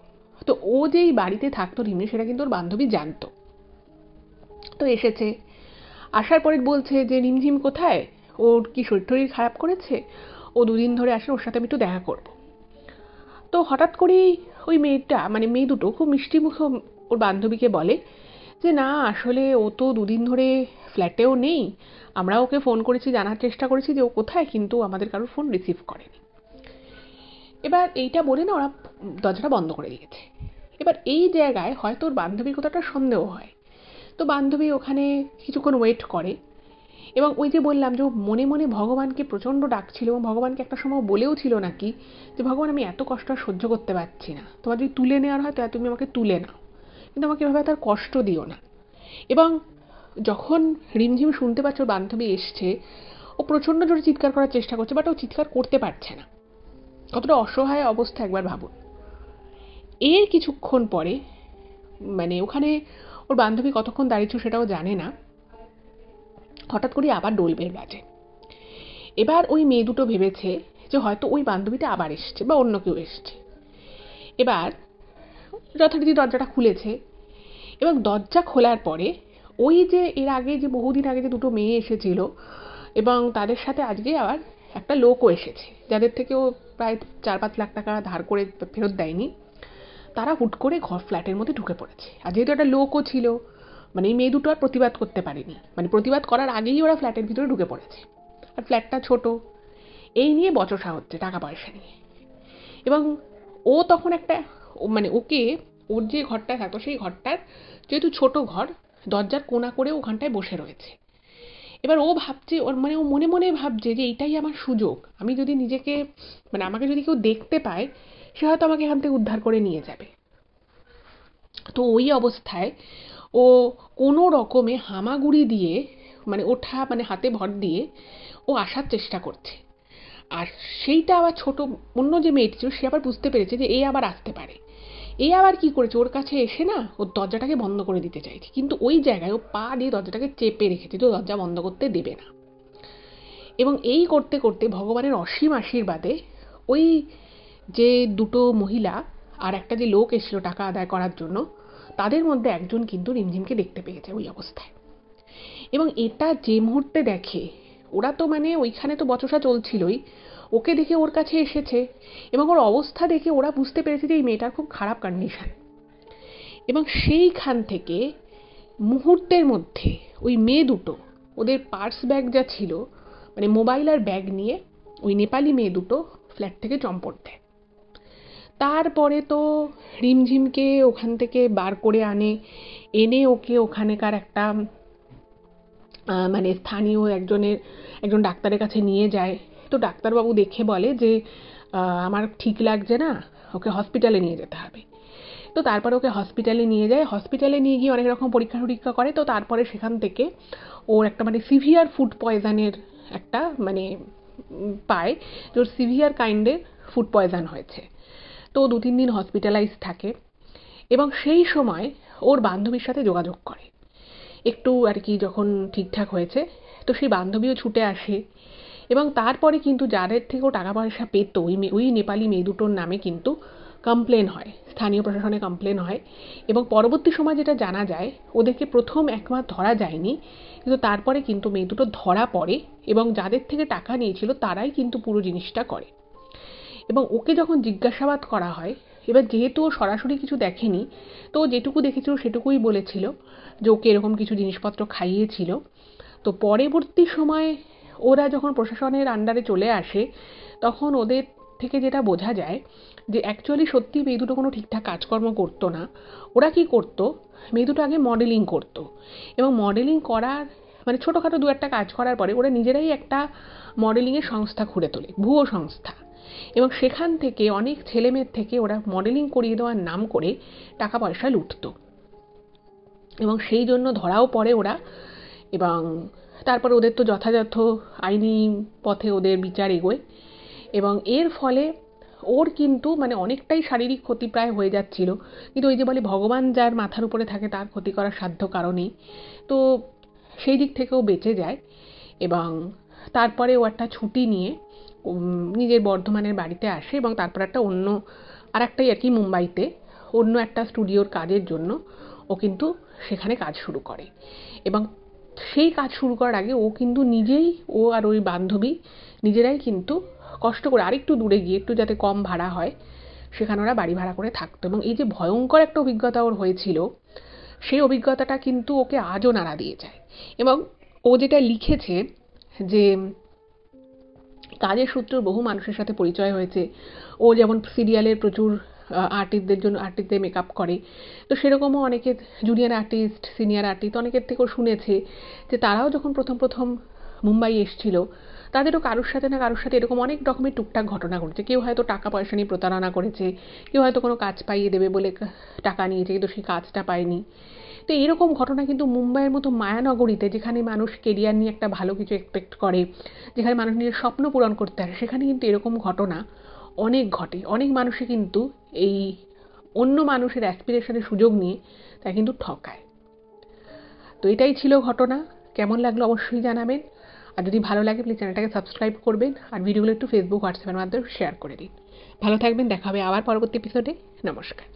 তো ও যেই বাড়িতে থাকতো রিমি, সেটা কিন্তু ওর বান্ধবী জানতো। তো এসেছে, আসার পরে বলছে যে রিমঝিম কোথায়, ওর কি শরীর খারাপ করেছে, ও 2 দিন ধরে আসে, ওর সাথে আমি একটু দেখা করব। তো হঠাৎ করেই ওই মেয়েটা মানে মেয়ে দুটো খুব মিষ্টি মুখে ওর বান্ধবীকে বলে যে না আসলে ও তো 2 দিন ধরে ফ্ল্যাটেও নেই, আমরা ওকে ফোন করেছি, জানার চেষ্টা করেছি যে ও কোথায়, কিন্তু আমাদের কারোর ফোন রিসিভ করেনি। এবার এইটা বলে না ওরা দরজাটা বন্ধ করে দিয়েছে। এবার এই জায়গায় হয়তো ওর বান্ধবীর কোথাও একটা সন্দেহ হয়। তো বান্ধবী ওখানে কিছুক্ষণ ওয়েট করে, এবং ওই যে বললাম যে ও মনে মনে ভগবানকে প্রচণ্ড ডাকছিল, এবং ভগবানকে একটা সময় বলেও ছিল নাকি যে ভগবান আমি এত কষ্ট আর সহ্য করতে পারছি না, তোমার যদি তুলে নেওয়ার হয় তো তুমি আমাকে তুলে নাও, কিন্তু আমাকে এভাবে তার কষ্ট দিও না। এবং যখন রিমঝিম শুনতে পাচ্ছে ওর বান্ধবী এসছে, ও প্রচণ্ড জোরে চিৎকার করার চেষ্টা করছে, বাট ও চিৎকার করতে পারছে না। কতটা অসহায় অবস্থা একবার ভাবুন। এর কিছুক্ষণ পরে মানে ওখানে ওর বান্ধবী কতক্ষণ দাঁড়িয়েছিল সেটাও জানে না, হঠাৎ করে আবার ডোরবেল বাজে। এবার ওই মেয়ে দুটো ভেবেছে যে হয়তো ওই বান্ধবীটা আবার এসছে বা অন্য কেউ এসছে। এবার যথারীতি দরজাটা খুলেছে, এবং দরজা খোলার পরে ওই যে এর আগে যে বহুদিন আগে যে 2টো মেয়ে এসেছিল, এবং তাদের সাথে আজকে আবার একটা লোকও এসেছে, যাদের থেকে ও প্রায় 4-5 লাখ টাকা ধার করে ফেরত দেয়নি, তারা হুট করে ফ্ল্যাটের মধ্যে ঢুকে পড়েছে। আর যেহেতু একটা লোকও ছিল, মানে এই মেয়ে দুটো আর প্রতিবাদ করতে পারেনি, মানে প্রতিবাদ করার আগেই ওরা ফ্ল্যাটের ভিতরে ঢুকে পড়েছে। আর ফ্ল্যাটটা ছোট, এই নিয়ে বচসা হচ্ছে টাকা পয়সা নিয়ে। এবং ও তখন একটা মানে ওকে ওর যে ঘরটায় থাকতো সেই ঘরটার যেহেতু ছোট ঘর, দরজার কোণা করে ওখানটায় বসে রয়েছে। এবার ও ভাবছে, ওর মানে ও মনে মনে ভাবছে যে এইটাই আমার সুযোগ, আমি যদি নিজেকে মানে আমাকে যদি কেউ দেখতে পায়, সে হয়তো আমাকে এখান থেকে উদ্ধার করে নিয়ে যাবে। তো ওই অবস্থায় ও কোনো রকমে হামাগুড়ি দিয়ে মানে ওঠা মানে হাতে ভর দিয়ে ও আসার চেষ্টা করছে। আর সেইটা আবার ছোট অন্য যে মেয়েটি ছিল সে আবার বুঝতে পেরেছে যে এ আবার আসতে পারে। এ আবার কি করেছে, ওর কাছে এসে না ওর দরজাটাকে বন্ধ করে দিতে চাইছে, কিন্তু ওই জায়গায় ও পা দিয়ে দরজাটাকে চেপে রেখেছে, তো দরজা বন্ধ করতে দেবে না। এবং এই করতে করতে ভগবানের অসীম আশীর্বাদে ওই যে 2টো মহিলা আর একটা যে লোক এসেছিল টাকা আদায় করার জন্য, তাদের মধ্যে একজন কিন্তু রিমঝিমকে দেখতে পেয়েছে ওই অবস্থায়। এবং এটা যে মুহূর্তে দেখে, ওরা তো মানে ওইখানে তো বচসা চলছিলই, ওকে দেখে ওর কাছে এসেছে এবং ওর অবস্থা দেখে ওরা বুঝতে পেরেছে যে এই মেয়েটার খুব খারাপ কন্ডিশন, এবং সেইখান থেকে মুহূর্তের মধ্যে ওই মেয়ে দুটো ওদের পার্স ব্যাগ যা ছিল মানে মোবাইল আর ব্যাগ নিয়ে ওই নেপালি মেয়ে দুটো ফ্ল্যাট থেকে চম্পট দেয়। তারপরে তো রিমঝিমকে ওখান থেকে বার করে এনে ওকে ওখানেকার একটা মানে স্থানীয় একজন ডাক্তারের কাছে নিয়ে যায়। তো ডাক্তারবাবু দেখে বলে যে আমার ঠিক লাগছে না, ওকে হসপিটালে নিয়ে যেতে হবে। তো তারপরে ওকে হসপিটালে নিয়ে যায়, হসপিটালে নিয়ে গিয়ে অনেক রকম পরীক্ষা টরীক্ষা করে। তো তারপরে সেখান থেকে ওর একটা মানে সিভিয়ার ফুড পয়জনের একটা মানে পায়, যে ওর সিভিয়ার কাইন্ডের ফুড পয়জন হয়েছে। তো 2-3 দিন হসপিটালাইজ থাকে এবং সেই সময় ওর বান্ধবীর সাথে যোগাযোগ করে একটু আর কি, যখন ঠিকঠাক হয়েছে। তো সেই বান্ধবীও ছুটে আসে এবং তারপরে কিন্তু যাদের থেকেও টাকা পয়সা পেত ওই নেপালি মেয়ে দুটোর নামে কিন্তু কমপ্লেন হয়, স্থানীয় প্রশাসনে কমপ্লেন হয়। এবং পরবর্তী সময় যেটা জানা যায়, ওদেরকে প্রথম 1 মাস ধরা যায়নি, কিন্তু তারপরে কিন্তু মেয়ে দুটো ধরা পড়ে এবং যাদের থেকে টাকা নিয়েছিল তারাই কিন্তু পুরো জিনিসটা করে। এবং ওকে যখন জিজ্ঞাসাবাদ করা হয়, এবার যেহেতু ও সরাসরি কিছু দেখেনি, তো যেটুকু দেখেছিল সেটুকুই বলেছিল যে ওকে এরকম কিছু জিনিসপত্র খাইয়েছিল। তো পরবর্তী সময়ে ওরা যখন প্রশাসনের আন্ডারে চলে আসে, তখন ওদের থেকে যেটা বোঝা যায় যে অ্যাকচুয়ালি সত্যি মেয়ে দুটো কোনো ঠিকঠাক কাজকর্ম করতো না। ওরা কি করতো, মেয়ে দুটো আগে মডেলিং করতো এবং মডেলিং করার মানে ছোটোখাটো 2-1টা কাজ করার পরে ওরা নিজেরাই একটা মডেলিংয়ের সংস্থা খুলে তোলে, ভুয়ো সংস্থা। এবং সেখান থেকে অনেক ছেলেমেয়ের থেকে ওরা মডেলিং করিয়ে দেওয়ার নাম করে টাকা পয়সা লুটতো এবং সেই জন্য ধরাও পড়ে ওরা। এবং তারপরে ওদের তো যথাযথ আইনি পথে ওদের বিচার এগোয় এবং এর ফলে ওর কিন্তু মানে অনেকটাই শারীরিক ক্ষতি প্রায় হয়ে যাচ্ছিল, কিন্তু ওই যে বলে ভগবান যার মাথার উপরে থাকে তার ক্ষতি করার সাধ্য কারণেই, তো সেই দিক থেকেও বেঁচে যায়। এবং তারপরে ও একটা ছুটি নিয়ে নিজের বর্ধমানের বাড়িতে আসে এবং তারপর আরেকটাই আর কি মুম্বাইতে অন্য একটা স্টুডিওর কাজের জন্য ও কিন্তু সেখানে কাজ শুরু করে। এবং সেই কাজ শুরু করার আগে ও কিন্তু নিজেই, ও আর ওই বান্ধবী নিজেরাই কিন্তু কষ্ট করে আরেকটু দূরে গিয়ে, একটু যাতে কম ভাড়া হয় সেখানে ওরা বাড়ি ভাড়া করে থাকতো। এবং এই যে ভয়ঙ্কর একটা অভিজ্ঞতা ওর হয়েছিল, সেই অভিজ্ঞতাটা কিন্তু ওকে আজও নাড়া দিয়ে যায়। এবং ও যেটা লিখেছে যে কাজের সূত্রে বহু মানুষের সাথে পরিচয় হয়েছে, ও যেমন সিরিয়ালের প্রচুর আর্টিস্টদের মেকআপ করে, তো সেরকমও অনেকের জুনিয়র আর্টিস্ট, সিনিয়র আর্টিস্ট অনেকের থেকেও শুনেছে যে তারাও যখন প্রথম মুম্বাই এসেছিল, তাদেরও কারোর সাথে না কারোর সাথে এরকম অনেক রকমের টুকটাক ঘটনা ঘটেছে। কেউ হয়তো টাকা পয়সা নিয়ে প্রতারণা করেছে, কেউ হয়তো কোনো কাজ পাইয়ে দেবে বলে টাকা নিয়েছে কিন্তু সেই কাজটা পায়নি। তো এরকম ঘটনা কিন্তু মুম্বাইয়ের মতো মায়ানগরীতে, যেখানে মানুষ কেরিয়ার নিয়ে একটা ভালো কিছু এক্সপেক্ট করে, যেখানে মানুষ নিজের স্বপ্ন পূরণ করতে আসে, সেখানে কিন্তু এরকম ঘটনা অনেক ঘটে। অনেক মানুষই কিন্তু এই অন্য মানুষের অ্যাসপিরেশনের সুযোগ নিয়ে তারা কিন্তু ঠকায়। তো এটাই ছিল ঘটনা। কেমন লাগলো অবশ্যই জানাবেন, আর যদি ভালো লাগে প্লিজ চ্যানেলটাকে সাবস্ক্রাইব করবেন আর ভিডিওগুলো একটু ফেসবুক হোয়াটসঅ্যাপের মাধ্যমে শেয়ার করে দিন। ভালো থাকবেন, দেখা হবে আবার পরবর্তী এপিসোডে। নমস্কার।